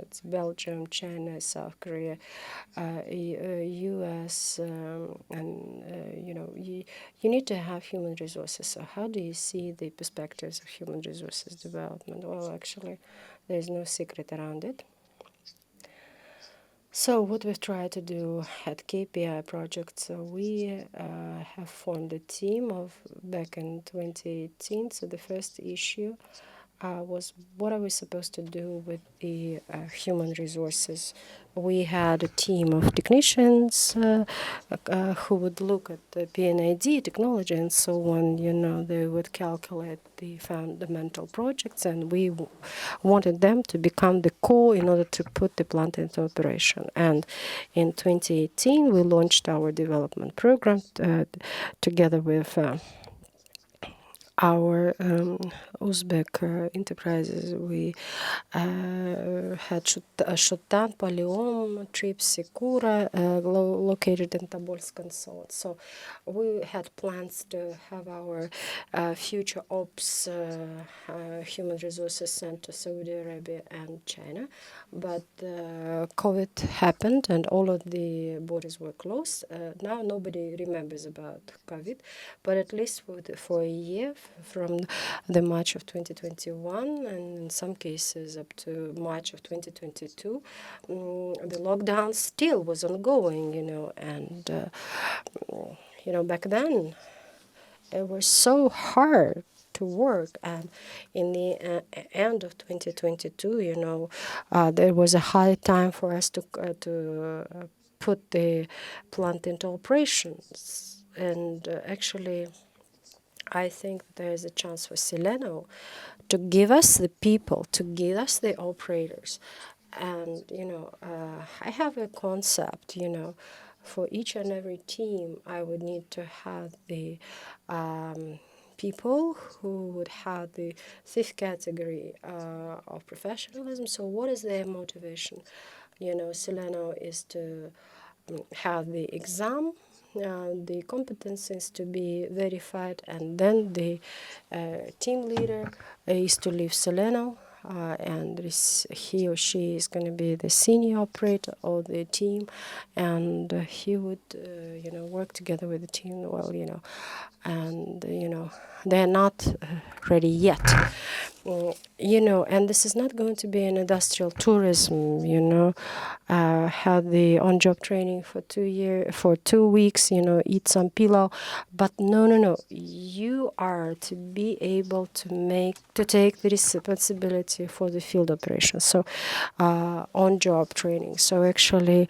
It's Belgium, China, South Korea, U.S., and you need to have human resources. So how do you see the perspectives of human resources development? Well, actually, there's no secret around it. So what we've tried to do at KPI project, so we have formed a team of back in 2018. So the first issue was what are we supposed to do with the human resources. We had a team of technicians who would look at the PNID technology and so on. They would calculate the fundamental projects, and we wanted them to become the core in order to put the plant into operation. And in 2018, we launched our development program together with our Uzbek enterprises. We had Shotan, Polyom, Trips, Sikura, located in Tobolsk and so on. So we had plans to have our future ops human resources sent to Saudi Arabia and China. But COVID happened and all of the borders were closed. Now nobody remembers about COVID, but at least for a year, from the March of 2021 and in some cases up to March of 2022, the lockdown still was ongoing, and back then it was so hard to work, and in the end of 2022, there was a high time for us to put the plant into operations, and actually I think there is a chance for Seleno to give us the people, to give us the operators. And, I have a concept, for each and every team, I would need to have the people who would have the fifth category of professionalism. So what is their motivation? Seleno is to have the exam, the competencies to be verified, and then the team leader is to leave Seleno, and he or she is going to be the senior operator of the team, and he would, work together with the team. Well, and they're not ready yet. And this is not going to be an industrial tourism, have the on-job training for 2 weeks, eat some pillow. But no. You are to be able to take the responsibility for the field operations. So on-job training. So actually,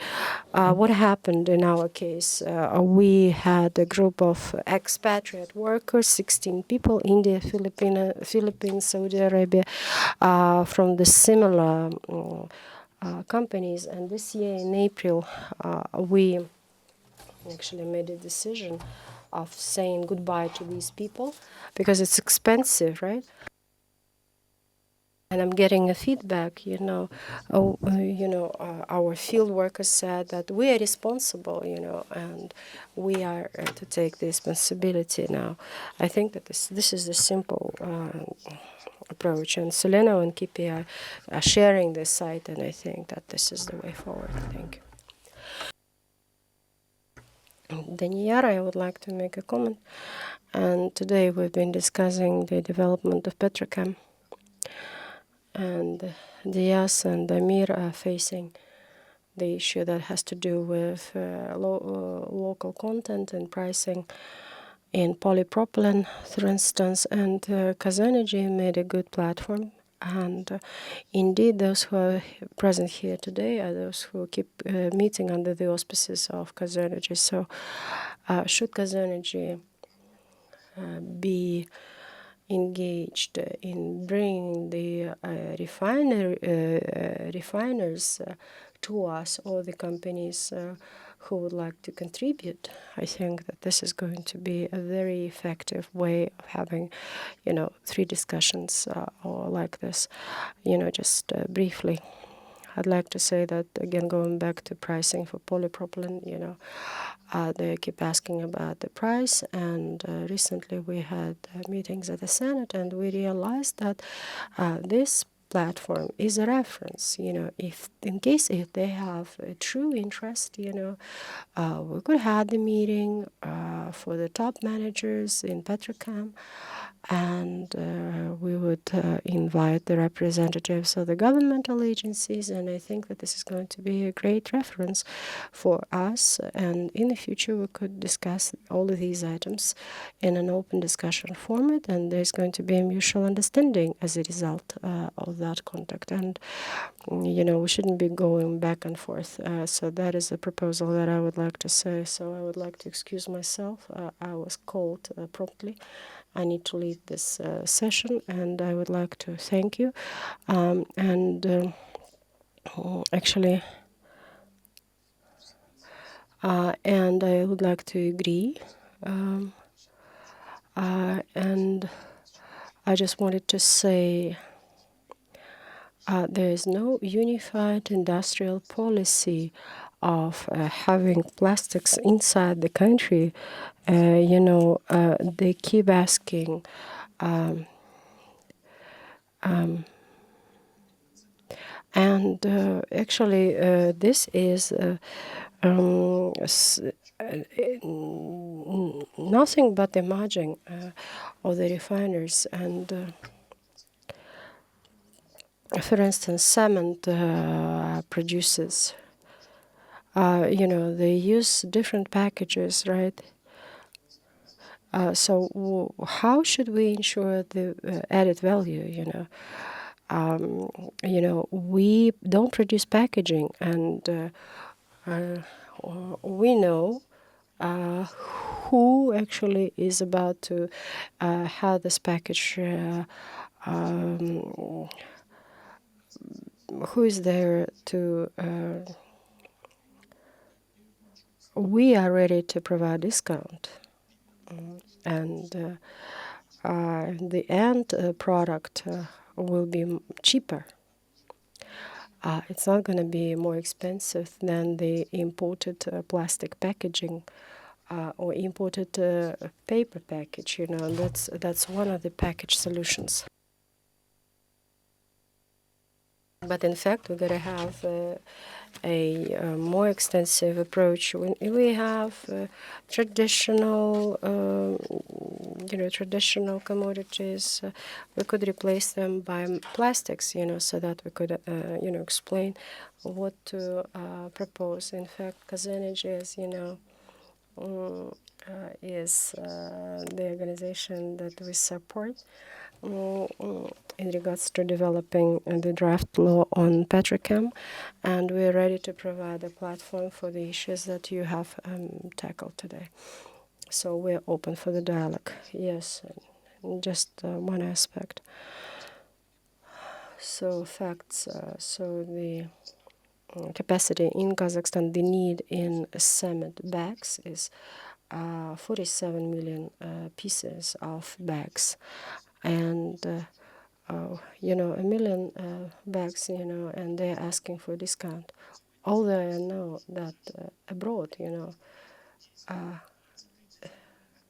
what happened in our case, we had a group of expatriate workers, 16 people, India, Philippines, Saudi Arabia, from the similar companies. And this year in April, we actually made a decision of saying goodbye to these people because it's expensive, right? And I'm getting a feedback, our field workers said that we are responsible, and we are to take the responsibility now. I think that this is a simple approach, and Seleno and Kipi are sharing this site, and I think that this is the way forward. Thank you. Daniela, I would like to make a comment. And today we've been discussing the development of Petrochem. And Diaz and Amir are facing the issue that has to do with local content and pricing in polypropylene, for instance. And Kazanergy made a good platform. And indeed, those who are present here today are those who keep meeting under the auspices of Kazanergy. So should Kazanergy be engaged in bringing the refiners to us, or the companies who would like to contribute. I think that this is going to be a very effective way of having, 3 discussions or like this. Just briefly, I'd like to say that, again, going back to pricing for polypropylene, they keep asking about the price, and recently we had meetings at the Senate, and we realized that this platform is a reference, if they have a true interest, we could have the meeting, for the top managers in Petrochem, and we would invite the representatives of the governmental agencies, and I think that this is going to be a great reference for us, and in the future we could discuss all of these items in an open discussion format, and there's going to be a mutual understanding as a result of that contact, and we shouldn't be going back and forth. So that is a proposal that I would like to say. So I would like to excuse myself. I was called promptly. I need to leave this session, and I would like to thank you. Actually, and I would like to agree. And I just wanted to say there is no unified industrial policy of having plastics inside the country. They keep asking. And actually, this is nothing but the margin of the refiners. And for instance, cement producers, they use different packages, right? So how should we ensure the added value, we don't produce packaging, and we know who actually is about to have this package, who is there to. We are ready to provide discount, and the end product will be cheaper. It's not going to be more expensive than the imported plastic packaging or imported paper package. That's one of the package solutions. But in fact, we're going to have a more extensive approach. When we have traditional, traditional commodities, we could replace them by plastics, so that we could, explain what to propose. In fact, Kazakhstan, as you know, is the organization that we support in regards to developing the draft law on petrochem, and we're ready to provide a platform for the issues that you have tackled today. So we're open for the dialogue. Yes, just one aspect. So facts. So the capacity in Kazakhstan, the need in cement bags is 47 million pieces of bags, and a million bags, and they're asking for discount. Although I know that abroad,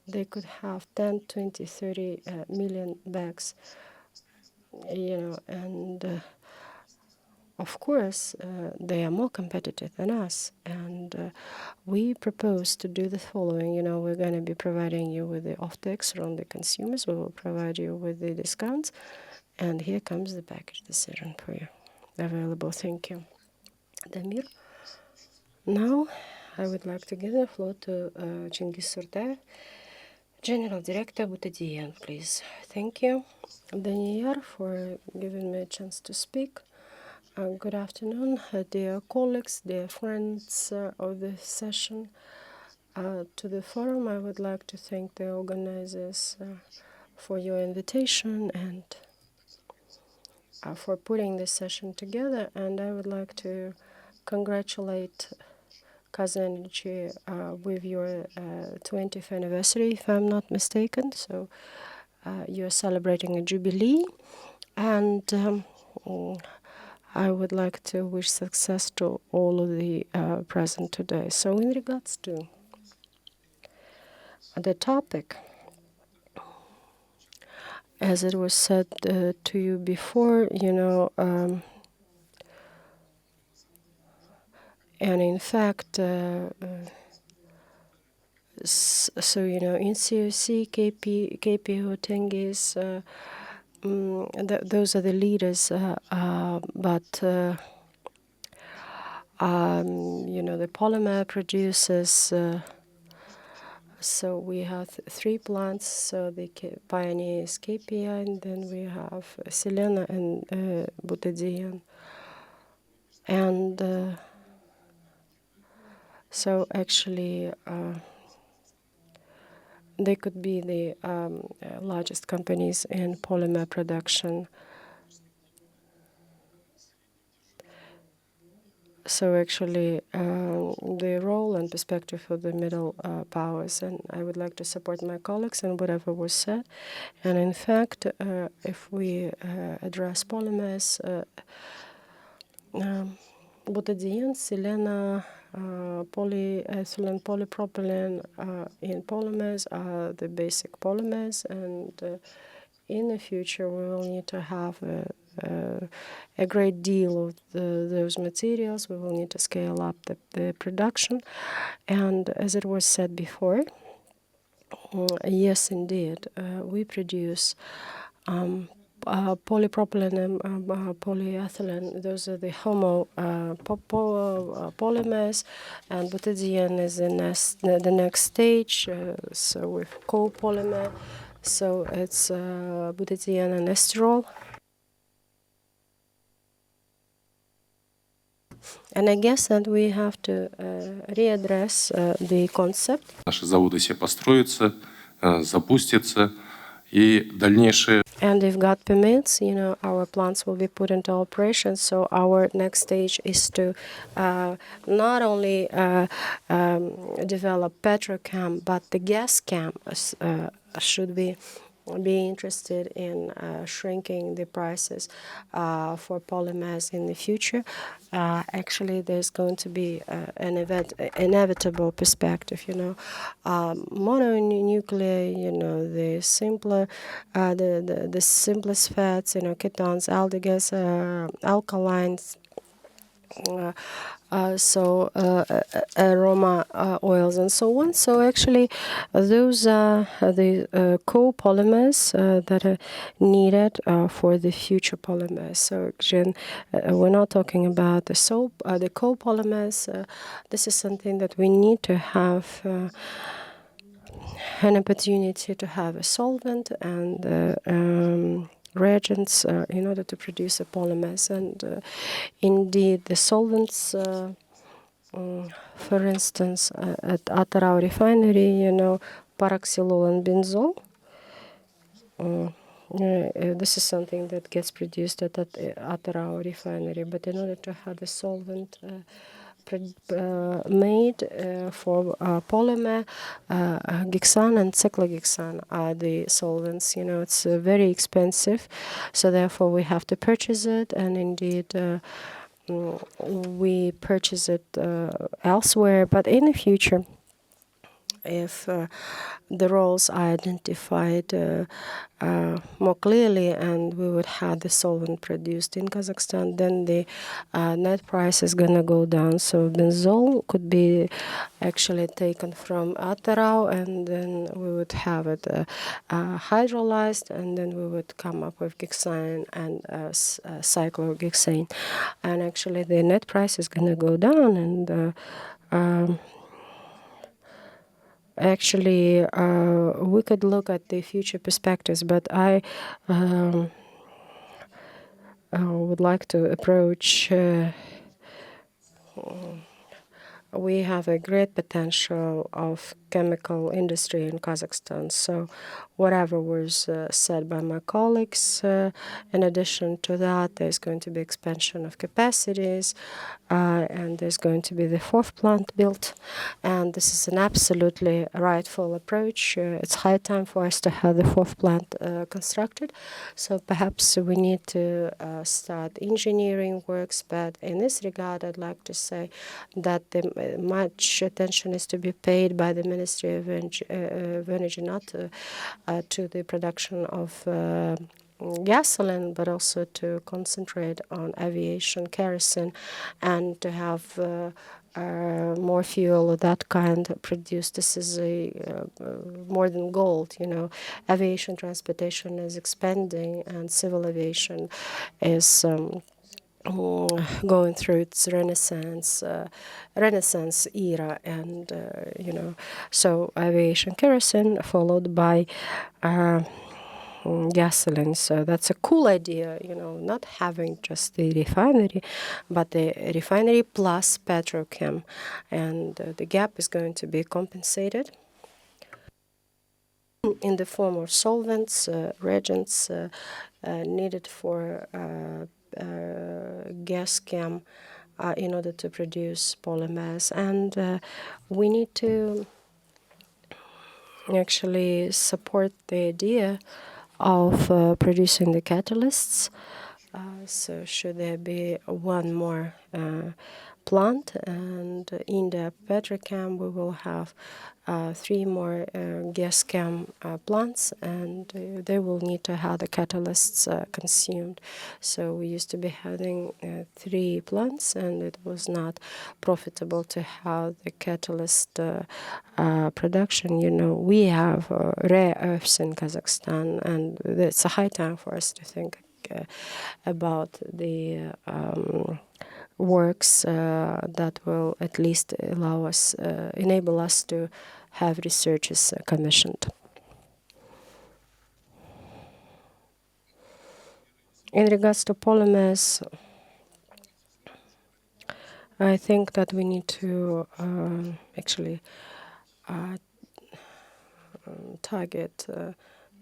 they could have 10, 20, 30 million bags, and of course, they are more competitive than us, and we propose to do the following. We're going to be providing you with the offtakes from the consumers. We will provide you with the discounts, and here comes the package decision for you available. Thank you, Damir. Now, I would like to give the floor to Cengiz Surtayev, General Director Butadiyan, please. Thank you, Daniyar, for giving me a chance to speak. Good afternoon, dear colleagues, dear friends of the session. To the forum, I would like to thank the organizers for your invitation and for putting this session together. And I would like to congratulate Kazakhstan with your 20th anniversary, if I'm not mistaken. So you're celebrating a jubilee, and I would like to wish success to all of the present today. So in regards to the topic, as it was said to you before, and in fact, So, in COC, KPO, Tengiz, those are the leaders, but the polymer producers. So we have three plants. So the pioneer is KPI, and then we have Selena and Butadiene. And so actually, they could be the largest companies in polymer production. So actually, the role and perspective of the middle powers, and I would like to support my colleagues in whatever was said. And in fact, if we address polymers, butadiene, Selena, polyethylene, polypropylene in polymers are the basic polymers, and in the future we will need to have a great deal of those materials. We will need to scale up the production, and as it was said before, yes, indeed, we produce polypropylene and polyethylene. Those are the polymers, and butadiene is the next stage. So with copolymer, so it's butadiene and esterol. And I guess that we have to readdress the concept. Наши заводы все построятся, запустятся, и дальнейшее. And if God permits, our plants will be put into operation. So our next stage is to not only develop petrochem, but the gas chem should be interested in shrinking the prices for polymers in the future. Actually, there's going to be an inevitable perspective, mononuclear, the simpler, the simplest fats, ketones, aldehys, alkalines, aroma oils and so on. So actually, those are the copolymers that are needed for the future polymers. So again, we're not talking about the copolymers. This is something that we need to have an opportunity to have a solvent and reagents in order to produce the polymers. And indeed, the solvents, for instance, at Atarau refinery, paraxylol and benzol. This is something that gets produced at Atarau refinery. But in order to have a solvent made for polymer, hexane and cyclohexane are the solvents. It's very expensive, so therefore we have to purchase it, and indeed we purchase it elsewhere. But in the future, if the roles are identified more clearly and we would have the solvent produced in Kazakhstan, then the net price is going to go down. So benzol could be actually taken from Atarau, and then we would have it hydrolyzed, and then we would come up with hexane and cyclohexane. And actually the net price is going to go down, and actually, we could look at the future perspectives, but I would like to approach. We have a great potential of chemical industry in Kazakhstan. So whatever was said by my colleagues, in addition to that, there's going to be expansion of capacities, and there's going to be the fourth plant built. And this is an absolutely rightful approach. It's high time for us to have the fourth plant constructed. So perhaps we need to start engineering works. But in this regard, I'd like to say that much attention is to be paid by the Ministry of Energy, not to the production of gasoline, but also to concentrate on aviation, kerosene, and to have more fuel of that kind produced. This is more than gold, you know. Aviation transportation is expanding, and civil aviation is going through its renaissance era, and you know, so aviation kerosene followed by gasoline. So that's a cool idea, you know, not having just the refinery, but the refinery plus petrochem, and the gap is going to be compensated in the form of solvents, reagents needed for gas chem in order to produce polymers. And we need to actually support the idea of producing the catalysts. So should there be one more plant, and in the petrochem we will have 3 more gas chem plants, and they will need to have the catalysts consumed. So we used to be having 3 plants, and it was not profitable to have the catalyst production. You know, we have rare earths in Kazakhstan, and it's a high time for us to think about the works that will at least allow us, enable us to have researches commissioned. In regards to polymers, I think that we need to actually target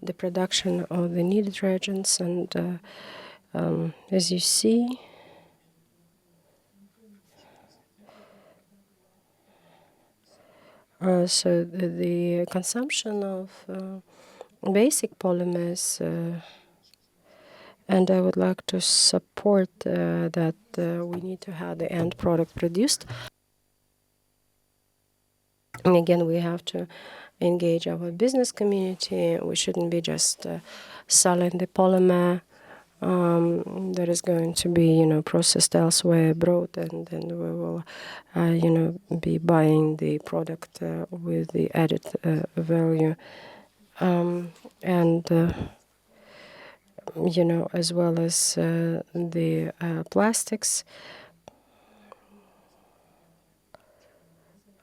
the production of the needed reagents, and as you see, so the consumption of basic polymers, and I would like to support that we need to have the end product produced. And again, we have to engage our business community. We shouldn't be just selling the polymer that is going to be, you know, processed elsewhere abroad, and then we will, you know, be buying the product with the added value, and you know, as well as the plastics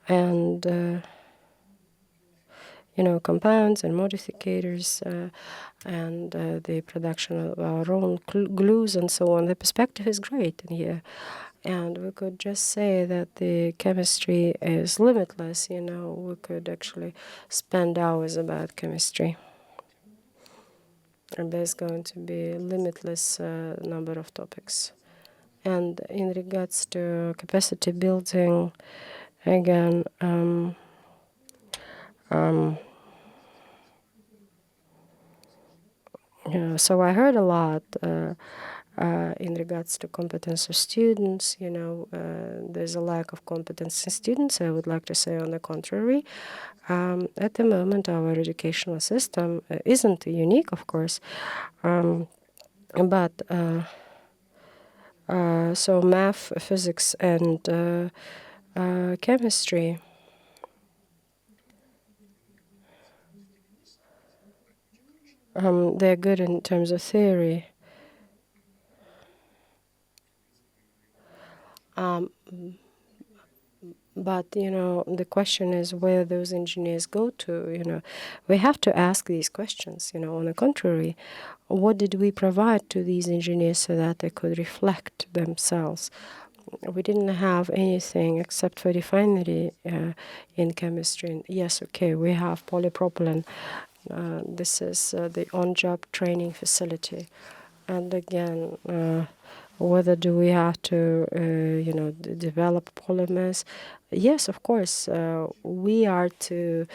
and you know, compounds and modifiers, and the production of our own glues and so on. The perspective is great in here, and we could just say that the chemistry is limitless. You know, we could actually spend hours about chemistry, and there's going to be a limitless number of topics. And in regards to capacity building, again, yeah, so I heard a lot in regards to competence of students. You know, there's a lack of competence in students. I would like to say on the contrary. At the moment, our educational system isn't unique, of course, but so math, physics, and chemistry they're good in terms of theory. But, you know, the question is where those engineers go to. You know, we have to ask these questions. You know, on the contrary, what did we provide to these engineers so that they could reflect themselves? We didn't have anything except for refinery in chemistry. And yes, okay, we have polypropylene. This is the on-job training facility. And again, whether do we have to, you know, develop polymers? Yes, of course. We are to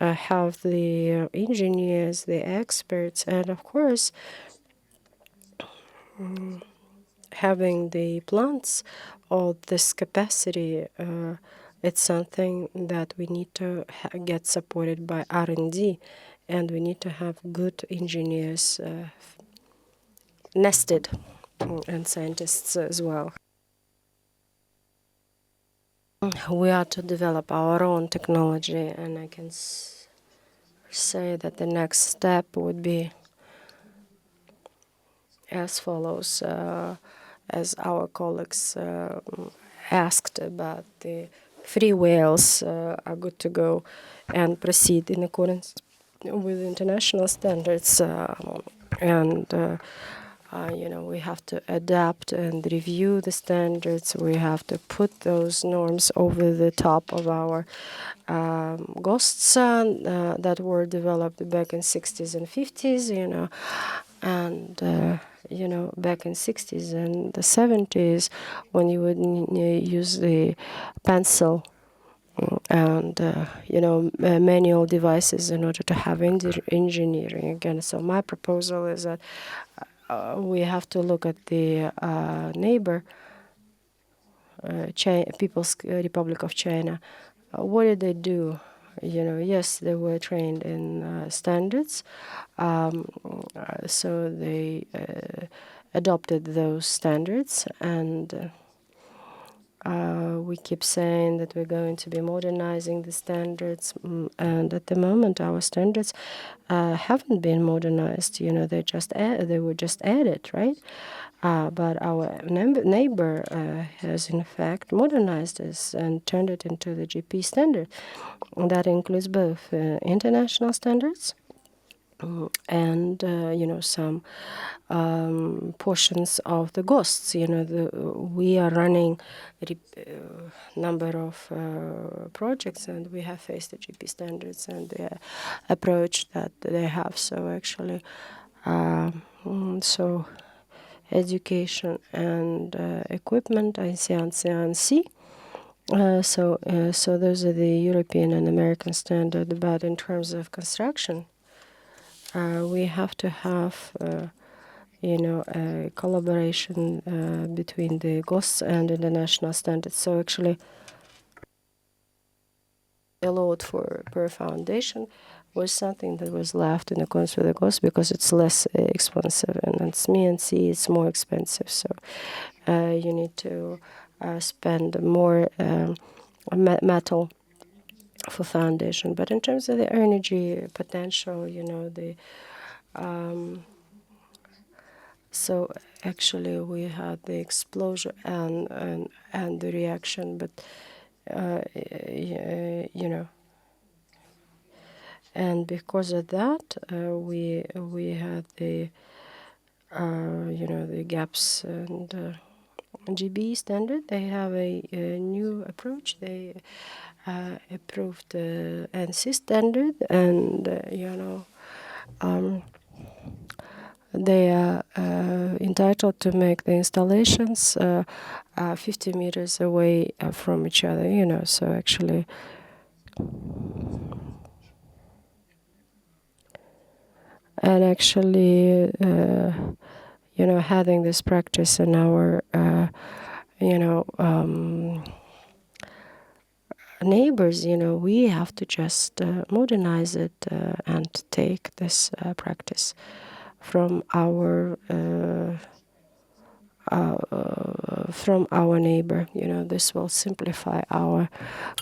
have the engineers, the experts, and of course, having the plants or this capacity. It's something that we need to get supported by R&D, and we need to have good engineers nested, and scientists as well. we are to develop our own technology, and I can say that the next step would be as follows, as our colleagues asked about the free whales are good to go and proceed in accordance with international standards, we have to adapt and review the standards. We have to put those norms over the top of our GOSTs that were developed back in 60s and 50s, and back in 60s and the 70s, when you would use the pencil and manual devices in order to have engineering again. So my proposal is that we have to look at the neighbor, People's Republic of China. What did they do? Yes, they were trained in standards, so they adopted those standards, and we keep saying that we're going to be modernizing the standards, and at the moment our standards haven't been modernized. They were just added, right? But our neighbor has in fact modernized this and turned it into the GP standard. That includes both international standards and some portions of the GOSTs. We are running a number of projects, and we have faced the GP standards and the approach that they have. So actually, education and equipment, ICANC. So those are the European and American standard. But in terms of construction, we have to have, a collaboration between the GOSTs and international standards. So actually, the load per foundation was something that was left in accordance with the GOSTs because it's less expensive, and it's SME&C, it's more expensive. So you need to spend more metal for foundation. But in terms of the energy potential, so actually we had the explosion and the reaction, but and because of that, we had the the gaps and GB standard. They have a new approach. They approved the NC standard, and they are entitled to make the installations 50 meters away from each other. So actually, and actually, having this practice in our, neighbors, we have to just modernize it and take this practice from our neighbor. This will simplify our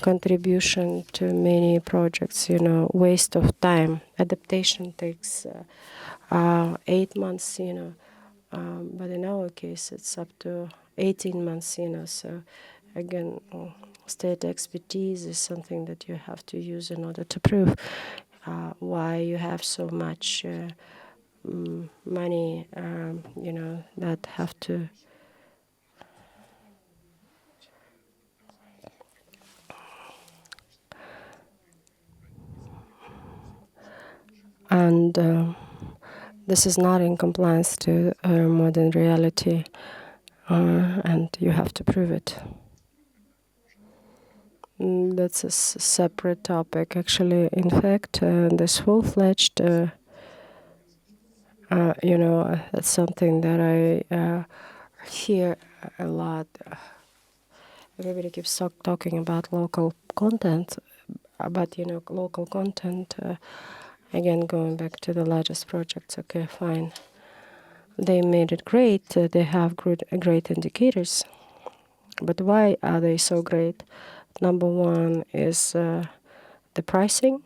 contribution to many projects. Waste of time. Adaptation takes 8 months. But in our case, it's up to 18 months. So again, state expertise is something that you have to use in order to prove why you have so much money, that have to and this is not in compliance to modern reality, and you have to prove it. That's a separate topic. Actually, in fact, this full-fledged, that's something that I hear a lot. Everybody keeps talking about local content, but local content. Again, going back to the largest projects. Okay, fine. They made it great. They have great indicators. But why are they so great? Number one is the pricing.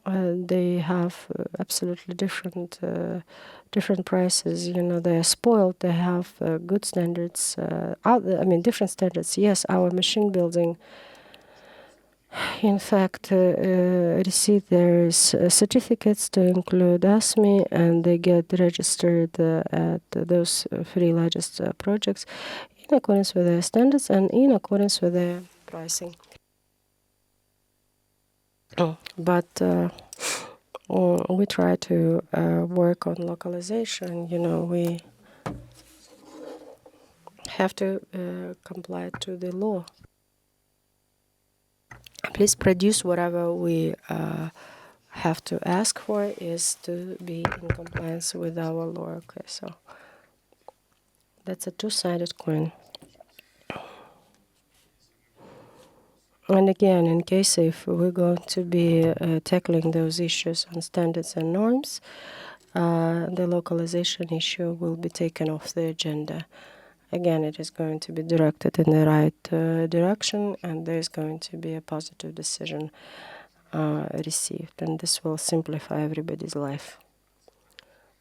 They have absolutely different prices. They are spoiled. They have good standards. Different standards. Yes, our machine building, in fact, received their certificates to include ASME, and they get registered at those three largest projects in accordance with their standards and in accordance with their pricing. But we try to work on localization. We have to comply to the law. Please produce whatever we have to ask for is to be in compliance with our law. Okay, so that's a two-sided coin. And again, in case if we're going to be tackling those issues on standards and norms, the localization issue will be taken off the agenda. Again, it is going to be directed in the right direction, and there's going to be a positive decision received, and this will simplify everybody's life.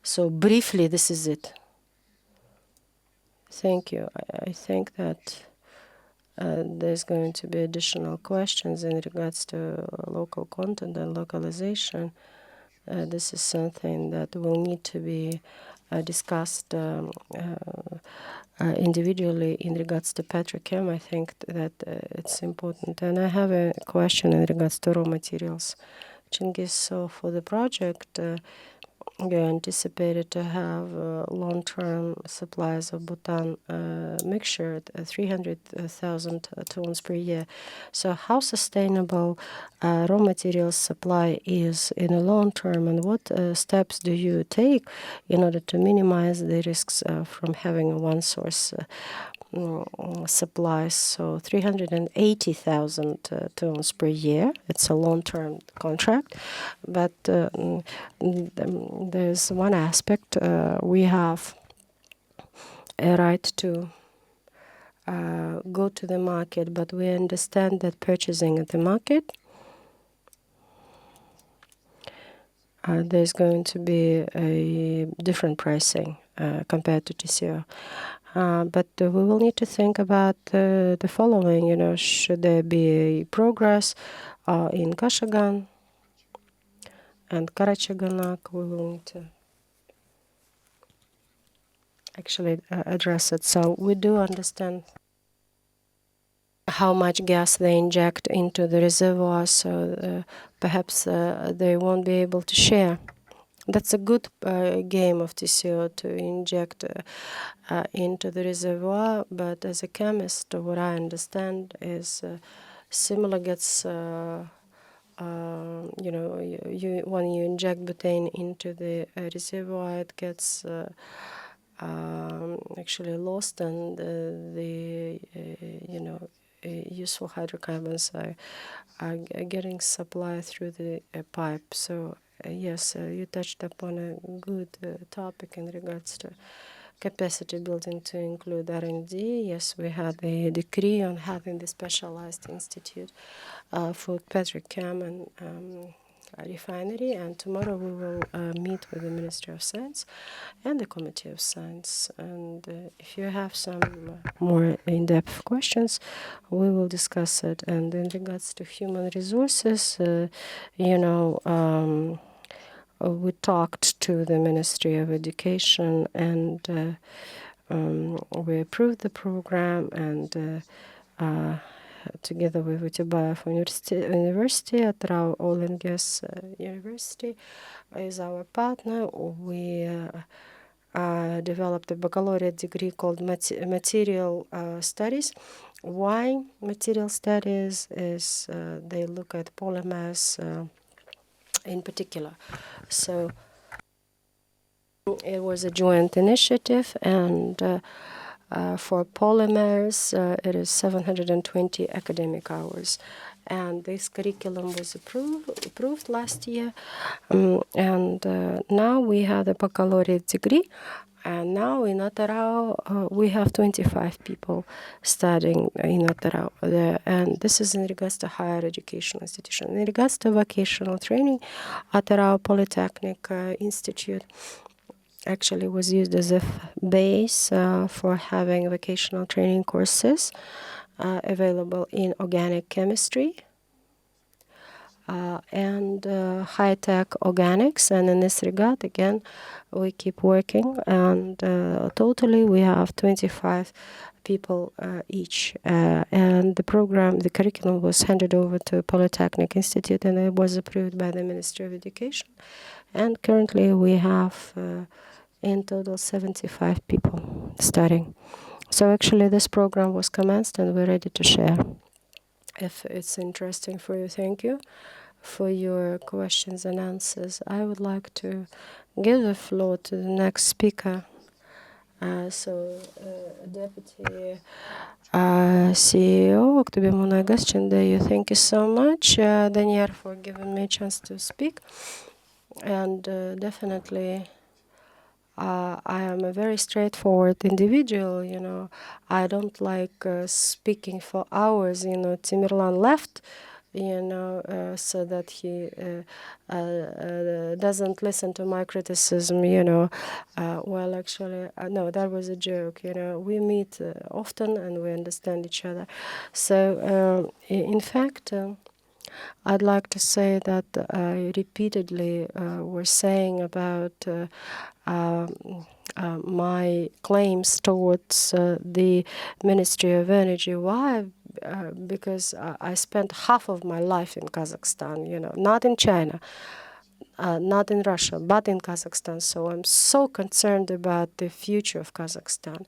So briefly, this is it. Thank you. I think that there's going to be additional questions in regards to local content and localization. This is something that will need to be discussed individually in regards to petrochem. I think that it's important. And I have a question in regards to raw materials. Chingis, so for the project, we anticipated to have long-term supplies of Bhutan mixture at 300,000 tons per year. So how sustainable raw materials supply is in the long term, and what steps do you take in order to minimize the risks from having one source supplies? So 380,000 tons per year. It's a long-term contract, but there's one aspect. We have a right to go to the market, but we understand that purchasing at the market, there's going to be a different pricing compared to TCO. But we will need to think about the following. Should there be a progress in Kashagan and Karachaganak? We will need to actually address it. So we do understand how much gas they inject into the reservoir, so perhaps they won't be able to share. That's a good game of TCO to inject into the reservoir, but as a chemist, what I understand is similar gets, when you inject butane into the reservoir, it gets actually lost, and the useful hydrocarbons are getting supplied through the pipe. So yes, you touched upon a good topic in regards to capacity building to include R&D. Yes, we had a decree on having the specialized institute for petrochem and refinery, and tomorrow we will meet with the Ministry of Science and the Committee of Science. And if you have some more in-depth questions, we will discuss it. And in regards to human resources, we talked to the Ministry of Education, and we approved the program, and together with Utyabayev University, Atrau Oil and Gas University is our partner. We developed a baccalaureate degree called Material Studies. Why Material Studies is they look at polymers in particular. So it was a joint initiative, and for polymers, it is 720 academic hours. and this curriculum was approved last year. And now we have the baccalaureate degree. And now in Attarau, we have 25 people studying in Attarau. And this is in regards to higher education institution. In regards to vocational training, Attarau Polytechnic Institute actually was used as a base for having vocational training courses available in organic chemistry, and high-tech organics. And in this regard, again, we keep working, and totally we have 25 people each. And the curriculum was handed over to Polytechnic Institute, and it was approved by the Ministry of Education. And currently we have in total 75 people studying. So actually this program was commenced, and we're ready to share. If it's interesting for you, thank you for your questions and answers. I would like to give the floor to the next speaker. Deputy CEO Oktubimuna Gaschindayu, thank you so much, Daniel, for giving me a chance to speak. And definitely, I am a very straightforward individual, I don't like speaking for hours, Timirlan left, so that he doesn't listen to my criticism, well, actually, no, that was a joke, we meet often and we understand each other. So, in fact, I'd like to say that I repeatedly was saying about my claims towards the Ministry of Energy. Why? Because I spent half of my life in Kazakhstan, not in China. Not in Russia, but in Kazakhstan. So I'm so concerned about the future of Kazakhstan.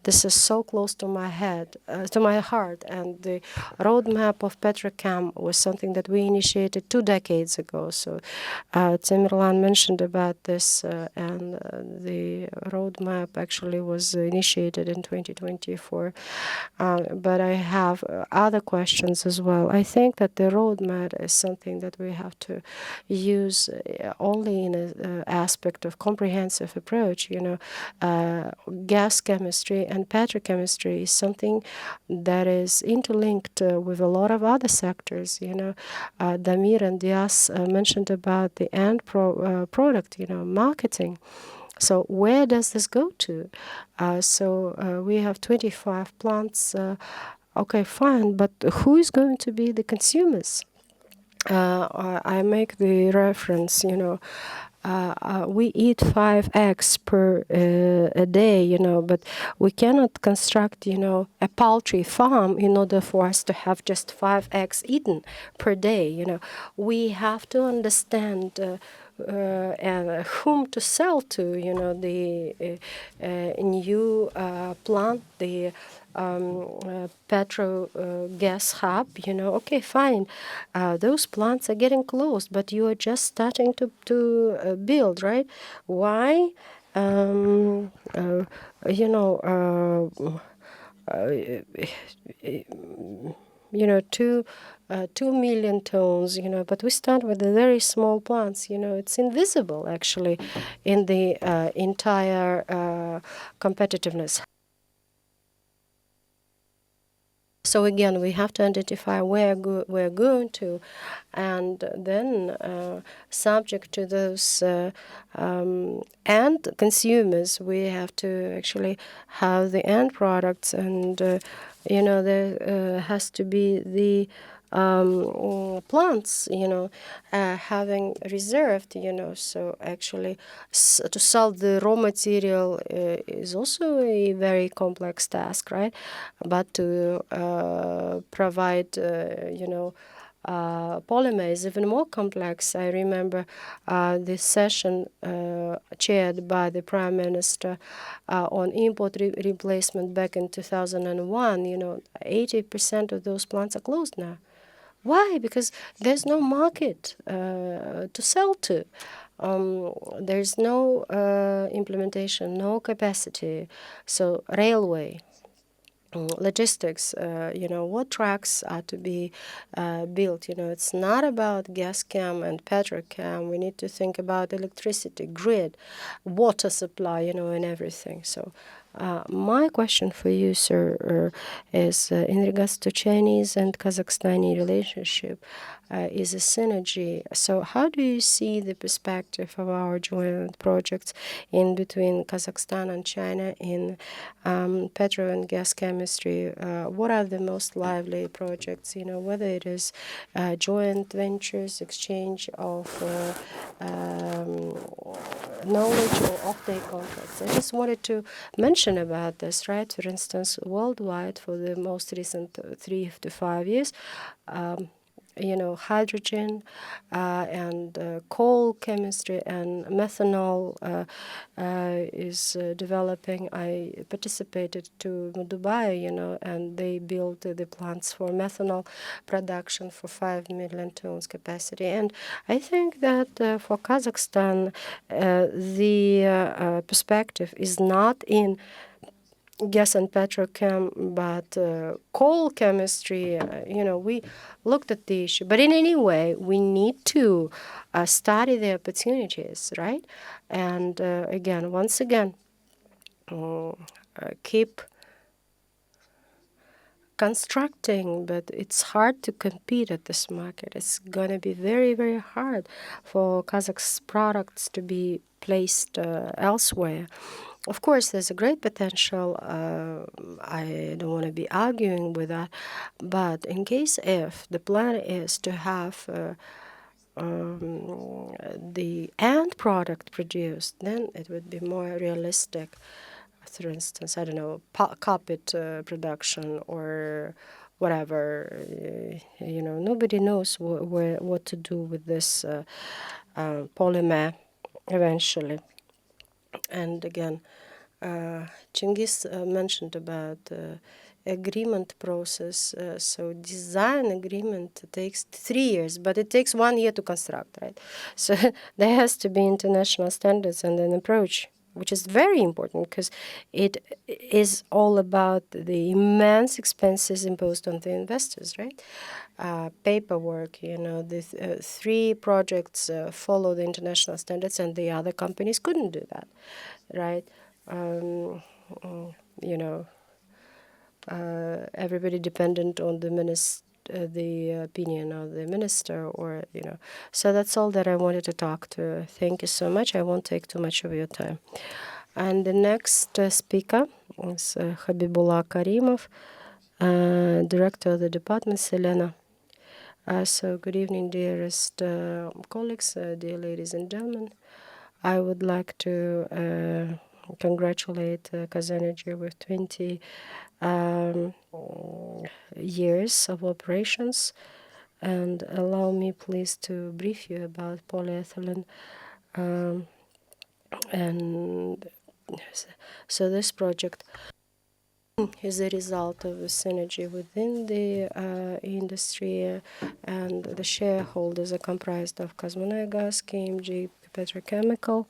This is so close to my head, to my heart. And the roadmap of Petrochem was something that we initiated 2 decades ago. So Timirlan mentioned about this, and the roadmap actually was initiated in 2024. But I have other questions as well. I think that the roadmap is something that we have to use only in an aspect of comprehensive approach. Gas chemistry and petrochemistry is something that is interlinked with a lot of other sectors. Damir and Dias mentioned about the end product, marketing. So where does this go to? So we have 25 plants. Okay, fine, but who is going to be the consumers? I make the reference, we eat 5 eggs per a day, but we cannot construct, a poultry farm in order for us to have just 5 eggs eaten per day. We have to understand and whom to sell to, the new plant, the petro gas hub, okay, fine. Those plants are getting closed, but you are just starting to build, right? Why? 2 million tons, but we start with the very small plants, it's invisible actually in the entire competitiveness. So again, we have to identify where we're going to, and then subject to those end consumers, we have to actually have the end products, and there has to be the plants, having reserved, so actually to sell the raw material is also a very complex task, right? But to provide, polymer is even more complex. I remember this session chaired by the Prime Minister on import replacement back in 2001. 80% of those plants are closed now. Why? Because there's no market to sell to. There's no implementation, no capacity. So railway, logistics, what tracks are to be built. It's not about gas chem and petrochem. We need to think about electricity, grid, water supply, and everything. So my question for you, sir, is in regards to Chinese and Kazakhstani relationship, is a synergy. So how do you see the perspective of our joint projects in between Kazakhstan and China in petro and gas chemistry? What are the most lively projects, whether it is joint ventures, exchange of knowledge or off-take contracts? I just wanted to mention about this, right? For instance, worldwide for the most recent 3 to 5 years, hydrogen and coal chemistry and methanol is developing. I participated to Dubai, and they built the plants for methanol production for 5 million tons capacity. And I think that for Kazakhstan, the perspective is not in gas and petrochem, but coal chemistry, we looked at the issue. But in any way, we need to study the opportunities, right? And once again, keep constructing, but it's hard to compete at this market. It's going to be very, very hard for Kazakh's products to be placed elsewhere. Of course, there's a great potential. I don't want to be arguing with that. But in case if the plan is to have the end product produced, then it would be more realistic. For instance, I don't know, carpet production or whatever. Nobody knows what to do with this polymer eventually. And again, Chinggis mentioned about agreement process. So design agreement takes 3 years, but it takes 1 year to construct, right? So there has to be international standards and an approach, which is very important because it is all about the immense expenses imposed on the investors, right? Paperwork, the 3 projects follow the international standards and the other companies couldn't do that, right? Everybody dependent on the opinion of the minister, or so that's all that I wanted to talk to. Thank you so much. I won't take too much of your time. And the next speaker is Habibullah Karimov, director of the department, Selena. So good evening, dearest colleagues, dear ladies and gentlemen. I would like to congratulate Kazanergy with 20 years of operations, and allow me please to brief you about polyethylene. And so this project is a result of a synergy within the industry, and the shareholders are comprised of Kazmunaygas, KMG, Petrochemical,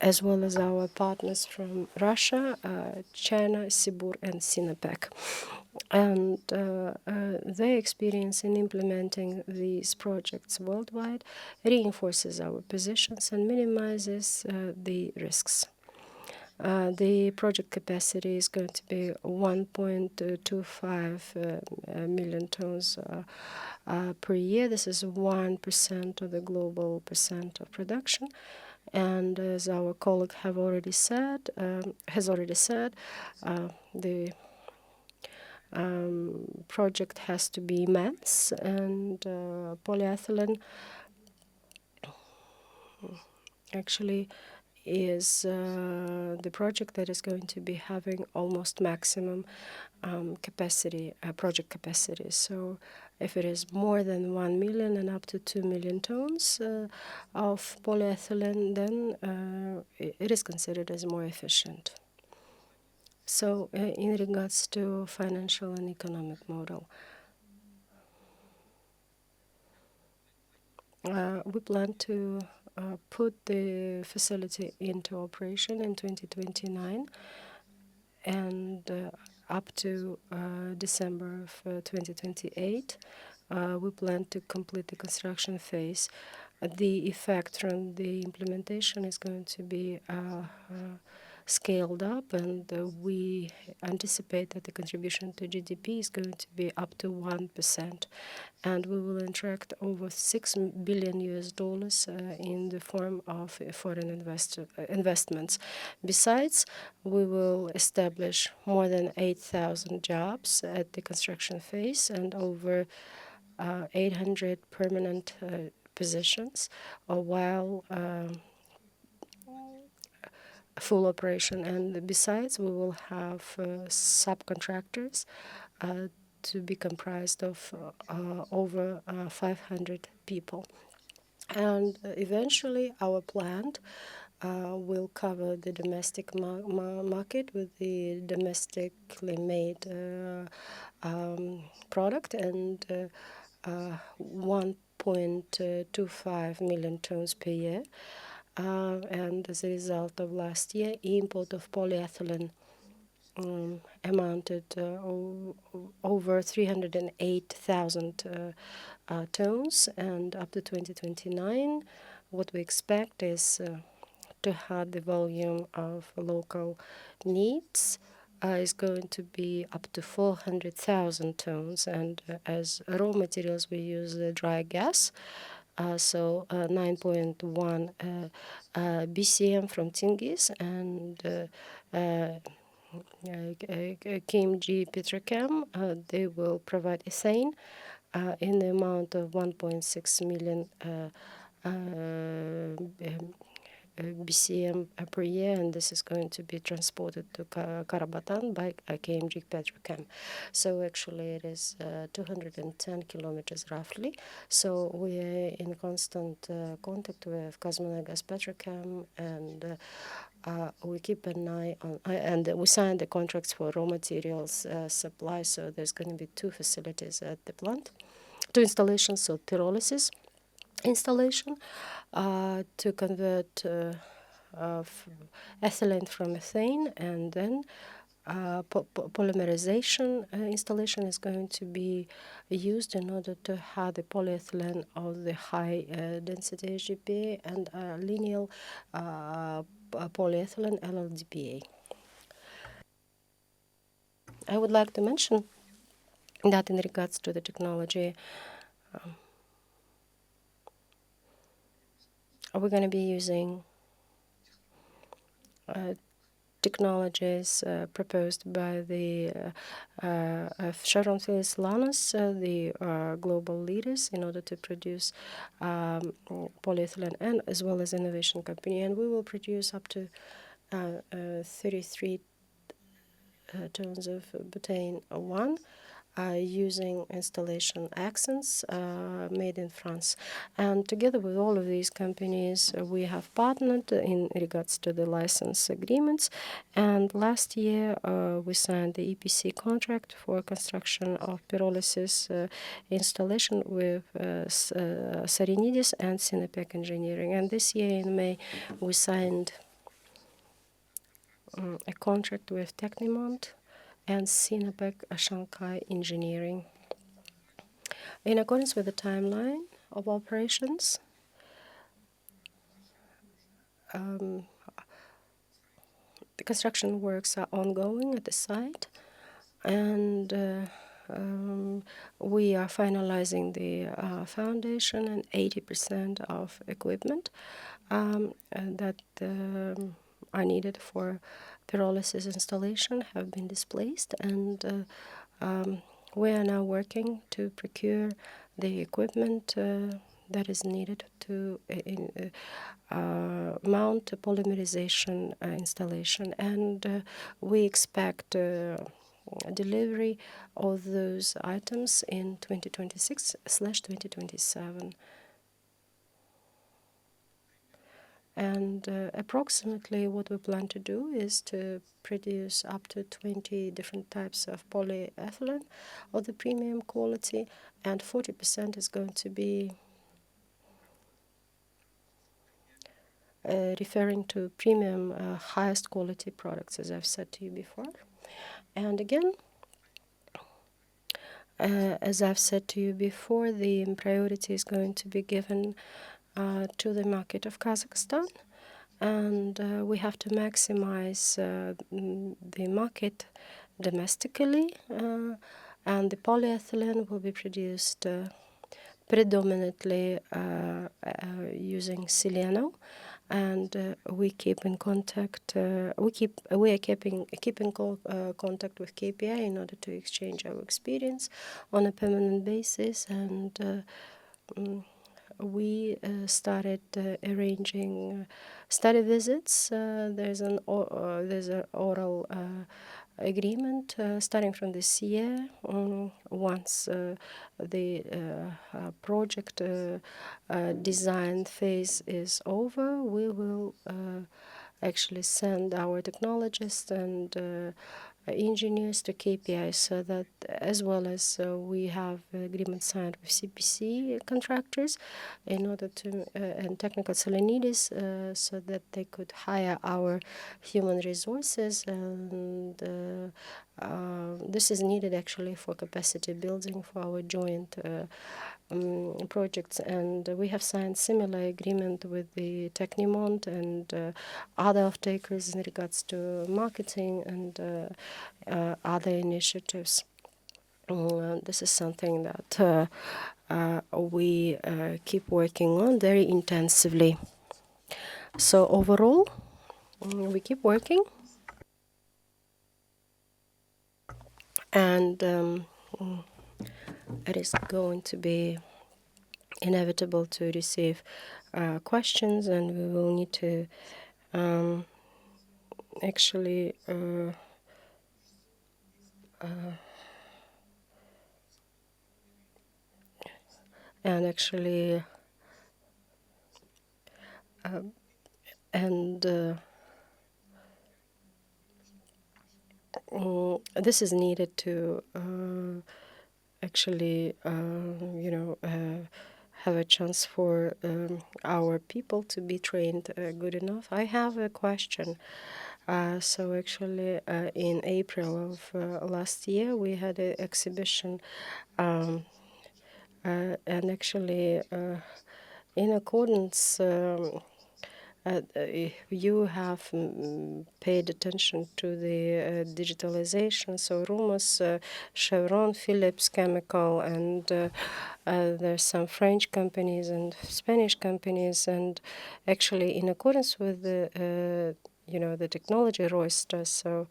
as well as our partners from Russia, China, Sibur, and Sinopec. And their experience in implementing these projects worldwide reinforces our positions and minimizes the risks. The project capacity is going to be 1.25 million tons per year. This is 1% of the global percent of production. And as our colleague has already said, the project has to be immense, and polyethylene actually is the project that is going to be having almost maximum capacity, project capacity. So if it is more than 1 million and up to 2 million tons of polyethylene, then it is considered as more efficient. So in regards to financial and economic model, we plan to put the facility into operation in 2029, and up to December of 2028, we plan to complete the construction phase. The effect from the implementation is going to be scaled up, and we anticipate that the contribution to GDP is going to be up to 1%, and we will attract over $6 billion in the form of foreign investments. Besides, we will establish more than 8,000 jobs at the construction phase and over 800 permanent positions, while full operation. And besides, we will have subcontractors to be comprised of over 500 people. And eventually, our plant will cover the domestic market with the domestically made product, and 1.25 million tons per year. And as a result of last year, import of polyethylene amounted over 308,000 tons, and up to 2029, what we expect is to have the volume of local needs is going to be up to 400,000 tons, and as raw materials we use the dry gas, so 9.1 BCM from Tingis, and KMG Petrochem, they will provide ethane in the amount of 1.6 million BCM per year, and this is going to be transported to Karabatan by KMG Petrochem. So actually it is 210 kilometers roughly. So we are in constant contact with Kazmunagas Petrochem, and we keep an eye on, and we signed the contracts for raw materials supply, so there's going to be 2 facilities at the plant, 2 installations, so pyrolysis installation to convert ethylene from ethane, and then polymerization installation is going to be used in order to have the polyethylene of the high density HDPE and linear polyethylene LLDPA. I would like to mention that in regards to the technology, we're going to be using technologies proposed by the Sharon Phillips Lanos, the global leaders, in order to produce polyethylene, and as well as innovation company. And we will produce up to 33 tons of butane 1 using installation accents made in France. And together with all of these companies, we have partnered in regards to the license agreements. And last year, we signed the EPC contract for construction of pyrolysis installation with Sarinidis and Sinopec Engineering. And this year in May, we signed a contract with Technimont and Sinopec Shanghai Engineering. In accordance with the timeline of operations, the construction works are ongoing at the site, and we are finalizing the foundation and 80% of equipment that are needed for pyrolysis installation have been displaced, and we are now working to procure the equipment that is needed to mount a polymerization installation, and we expect delivery of those items in 2026/2027. And approximately what we plan to do is to produce up to 20 different types of polyethylene of the premium quality, and 40% is going to be referring to premium highest quality products, as I've said to you before. And again, as I've said to you before, the priority is going to be given to the market of Kazakhstan, and we have to maximize the market domestically, and the polyethylene will be produced predominantly using Seleno, and we keep in contact. We are keeping contact with KPI in order to exchange our experience on a permanent basis, and we started arranging study visits. There's an oral agreement starting from this year. Once the project design phase is over, we will actually send our technologists and engineers to KPI, so that as well as we have agreement signed with CPC contractors in order to and technical Selenides, so that they could hire our human resources, and this is needed actually for capacity building for our joint projects. And we have signed similar agreement with the Technimont and other off-takers in regards to marketing and other initiatives. This is something that we keep working on very intensively. So overall, we keep working, and it is going to be inevitable to receive questions, and we will need to actually and actually and this is needed to actually have a chance for our people to be trained good enough. I have a question. So actually, in April of last year, we had an exhibition, and actually, in accordance, you have paid attention to the digitalization. So Rumors, Chevron, Philips Chemical, and there's some French companies and Spanish companies, and actually, in accordance with the the technology roster. So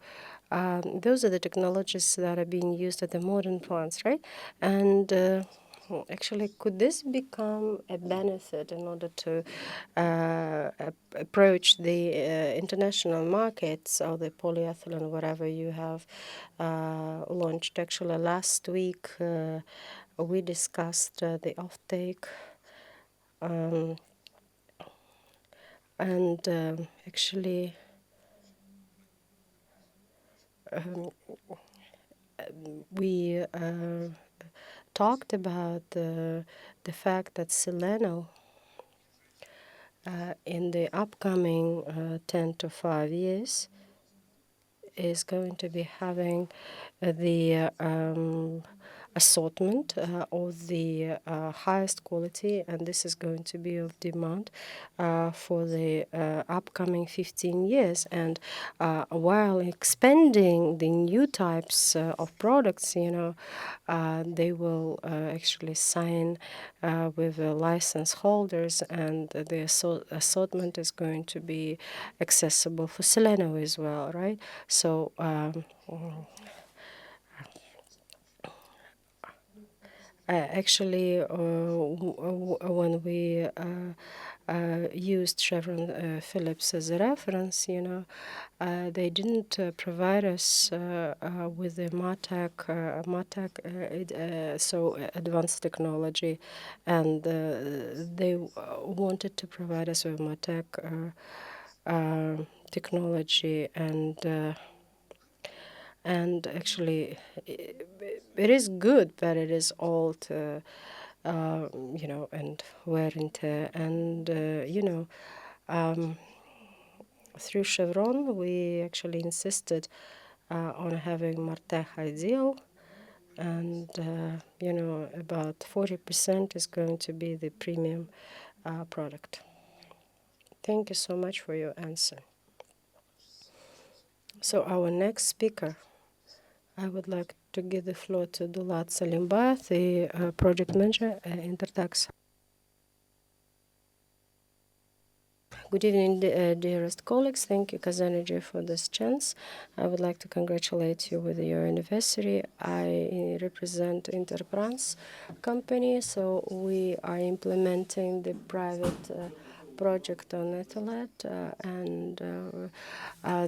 those are the technologies that are being used at the modern plants, right? And actually, could this become a benefit in order to approach the international markets or the polyethylene, whatever you have launched? Actually, last week we discussed the offtake. And actually, we talked about the fact that Seleno in the upcoming 10 to 5 years is going to be having the assortment of the highest quality, and this is going to be of demand for the upcoming 15 years. And while expanding the new types of products, they will actually sign with the license holders, and the assortment is going to be accessible for Seleno as well, right? So actually, when we used Chevron Phillips as a reference, they didn't provide us with the so advanced technology, and they wanted to provide us with MATEC technology, and actually, it is good, but it is old, and wear and tear. And, through Chevron, we actually insisted on having Martech ideal, and about 40% is going to be the premium product. Thank you so much for your answer. So our next speaker, I would like to give the floor to Dulat Salimbayev, the project manager at Intertax. Good evening, dearest colleagues. Thank you, Kazanergy, for this chance. I would like to congratulate you with your anniversary. I represent Intertrans company, so we are implementing the private project on Ethelred, and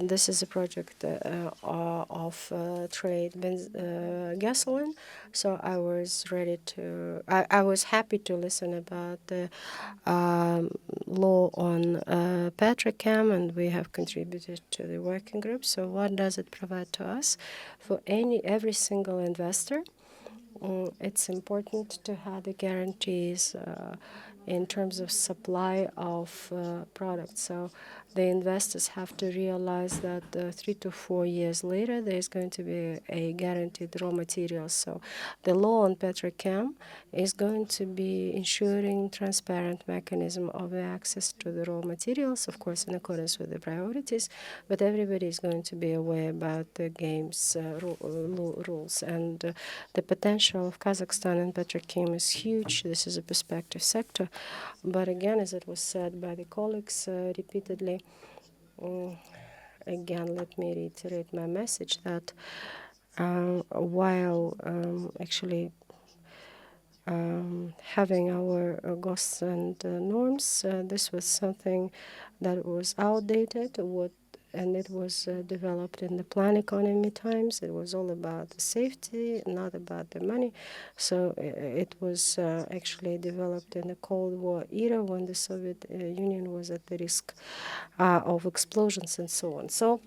this is a project of trade gasoline. So I was happy to listen about the law on petrochem, and we have contributed to the working group. So what does it provide to us? For every single investor, it's important to have the guarantees in terms of supply of products. So the investors have to realize that 3 to 4 years later, there's going to be a guaranteed raw materials. So the law on petrochem is going to be ensuring transparent mechanism of the access to the raw materials, of course, in accordance with the priorities, but everybody is going to be aware about the game's rules. And the potential of Kazakhstan in petrochem is huge. This is a perspective sector. But again, as it was said by the colleagues repeatedly, again, let me reiterate my message that while actually having our GOS and norms, this was something that was outdated, and it was developed in the plan economy times. It was all about the safety, not about the money. So it was actually developed in the Cold War era when the Soviet Union was at the risk of explosions and so on. So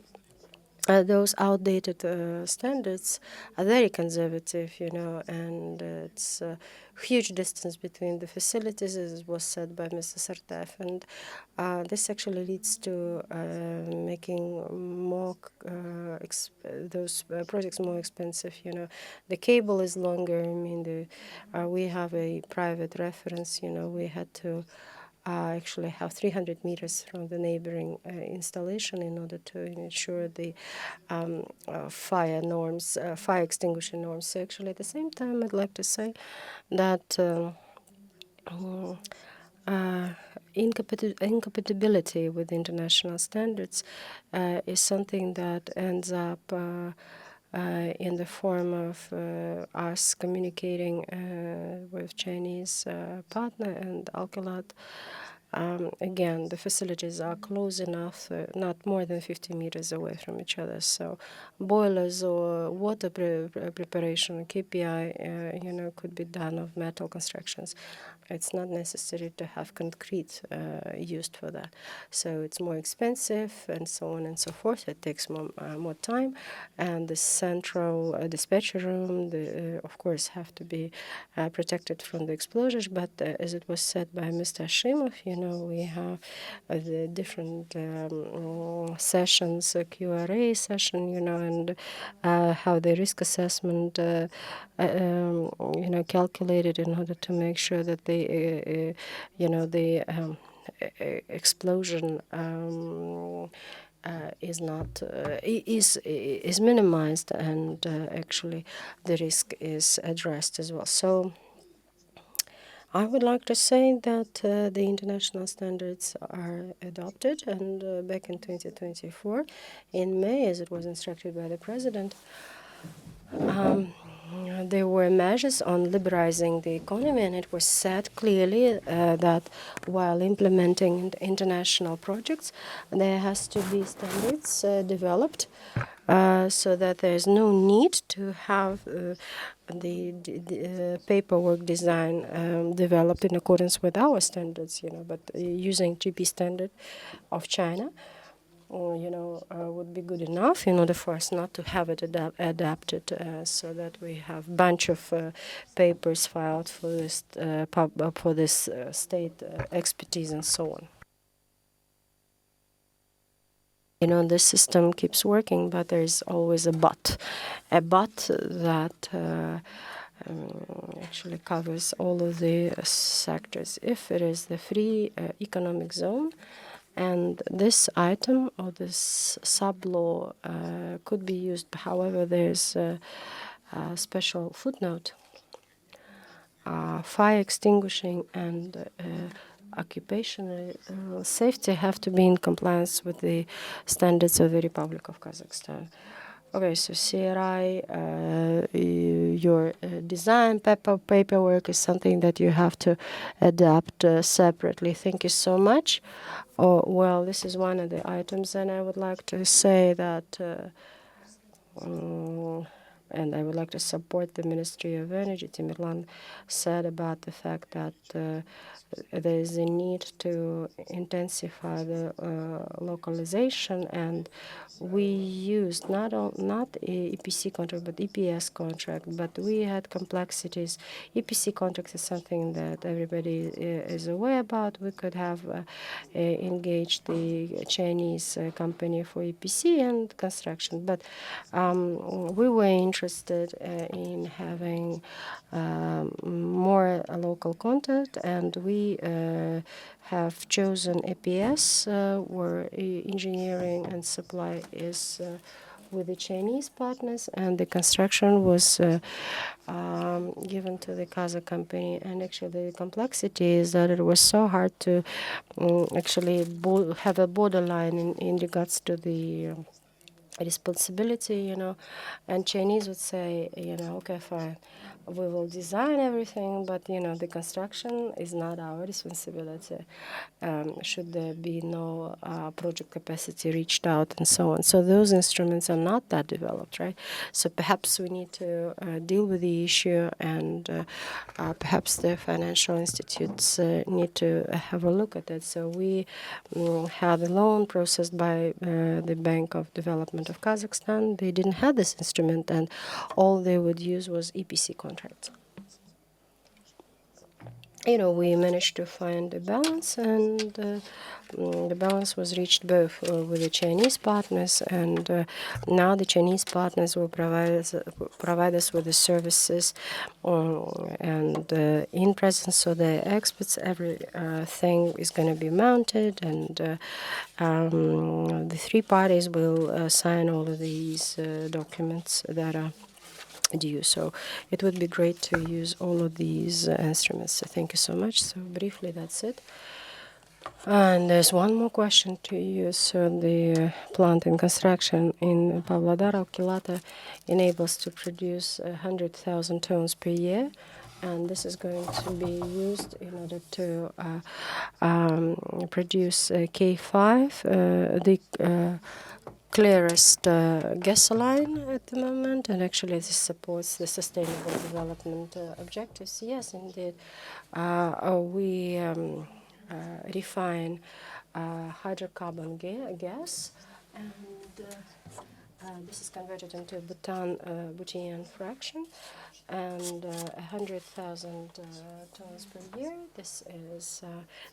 those outdated standards are very conservative, and it's a huge distance between the facilities, as was said by Mr. Sartaev, and this actually leads to making more those projects more expensive. The cable is longer. I mean, we have a private reference. We had to actually have 300 meters from the neighboring installation in order to ensure the fire norms, fire extinguishing norms. So actually, at the same time, I'd like to say that incompatibility with international standards is something that ends up in the form of us communicating with Chinese partner and Alkalat. Again, the facilities are close enough, not more than 50 meters away from each other. So boilers or water preparation, KPI, could be done of metal constructions. It's not necessary to have concrete used for that. So it's more expensive and so on and so forth. It takes more time. And the central dispatcher room, of course, have to be protected from the explosions. But as it was said by Mr. Ashimov, we have the different sessions, a QRA session, and how the risk assessment, calculated in order to make sure that the explosion is not is minimized, and actually the risk is addressed as well. So I would like to say that the international standards are adopted, and back in 2024, in May, as it was instructed by the President, there were measures on liberalizing the economy, and it was said clearly that while implementing international projects, there has to be standards developed so that there is no need to have the paperwork design developed in accordance with our standards, but using GP standard of China. Would be good enough in order for us not to have it adapted, so that we have bunch of papers filed for this state expertise and so on. this system keeps working, but there's always a but that actually covers all of the sectors. If it is the free economic zone, and this item or this sub-law could be used, however, there's a special footnote. Fire extinguishing and occupational safety have to be in compliance with the standards of the Republic of Kazakhstan. Okay, so CRI, your design paperwork is something that you have to adapt separately. Thank you so much. Oh, well, this is one of the items, and I would like to say that and I would like to support the Ministry of Energy. Timirlan said about the fact that there is a need to intensify the localization, and we used not EPC contract but EPS contract, but we had complexities. EPC contract is something that everybody is aware about. We could have engaged the Chinese company for EPC and construction, but we were interested in having more local content, and we have chosen EPS, where engineering and supply is with the Chinese partners, and the construction was given to the Kazakh company. And actually, the complexity is that it was so hard to actually have a borderline in regards to the responsibility, and Chinese would say, okay, fine, we will design everything, but, the construction is not our responsibility. Should there be no project capacity reached out and so on. So those instruments are not that developed, right? So perhaps we need to deal with the issue, and perhaps the financial institutes need to have a look at it. So we had a loan processed by the Bank of Development of Kazakhstan. They didn't have this instrument, and all they would use was EPC contracts. We managed to find a balance, and the balance was reached both with the Chinese partners, and now the Chinese partners will provide us with the services and in presence, so the experts, everything is going to be mounted, and the three parties will sign all of these documents that are due. So it would be great to use all of these instruments. So thank you so much. So briefly, that's it. And there's one more question to you. So the plant and construction in Pavlodar, Alkilata, enables to produce 100,000 tons per year. And this is going to be used in order to produce K5, the clearest gasoline at the moment, and actually this supports the sustainable development objectives. Yes, indeed. We refine hydrocarbon gas, and this is converted into butane fraction, and 100,000 tons per year. This is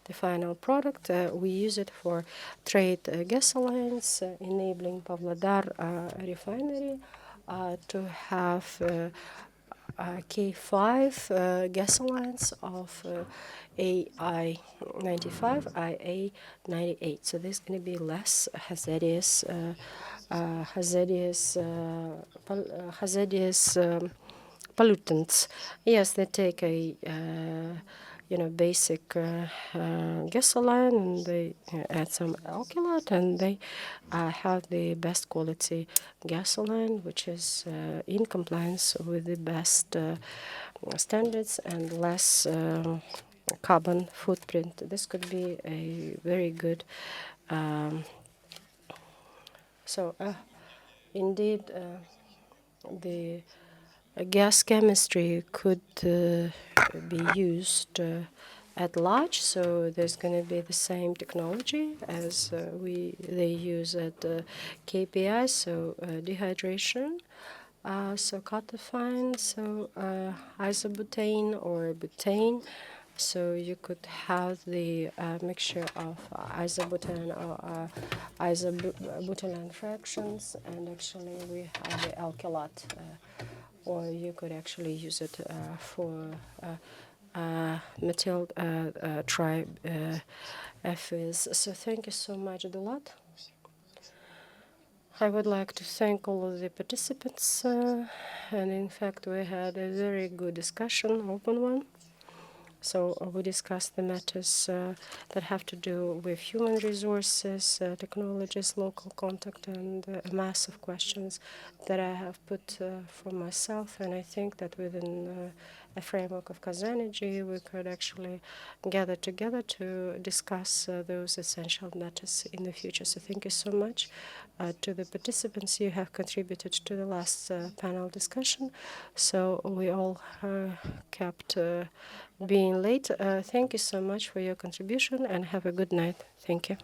the final product. We use it for trade gasolines, enabling Pavlodar refinery to have K5 gasolines of AI95, IA98. So there's going to be less hazardous pollutants. Yes, they take a basic gasoline, and they add some alkylate, and they have the best quality gasoline, which is in compliance with the best standards and less carbon footprint. This could be a very good. Indeed, the gas chemistry could be used at large, so there's going to be the same technology as they use at KPI, so dehydration, so catafine, so isobutane or butane, So you could have the mixture of isobutane or isobutylene fractions, and actually we have the alkylate, or you could actually use it for methyl tri ethers. So thank you so much, Dulat. I would like to thank all of the participants, and in fact, we had a very good discussion, open one. So we discussed the matters that have to do with human resources, technologies, local contact, and a mass of questions that I have put for myself. And I think that within a framework of Kazanergy, we could actually gather together to discuss those essential matters in the future. So thank you so much to the participants. You have contributed to the last panel discussion. So we all kept being late. Thank you so much for your contribution, and have a good night. Thank you.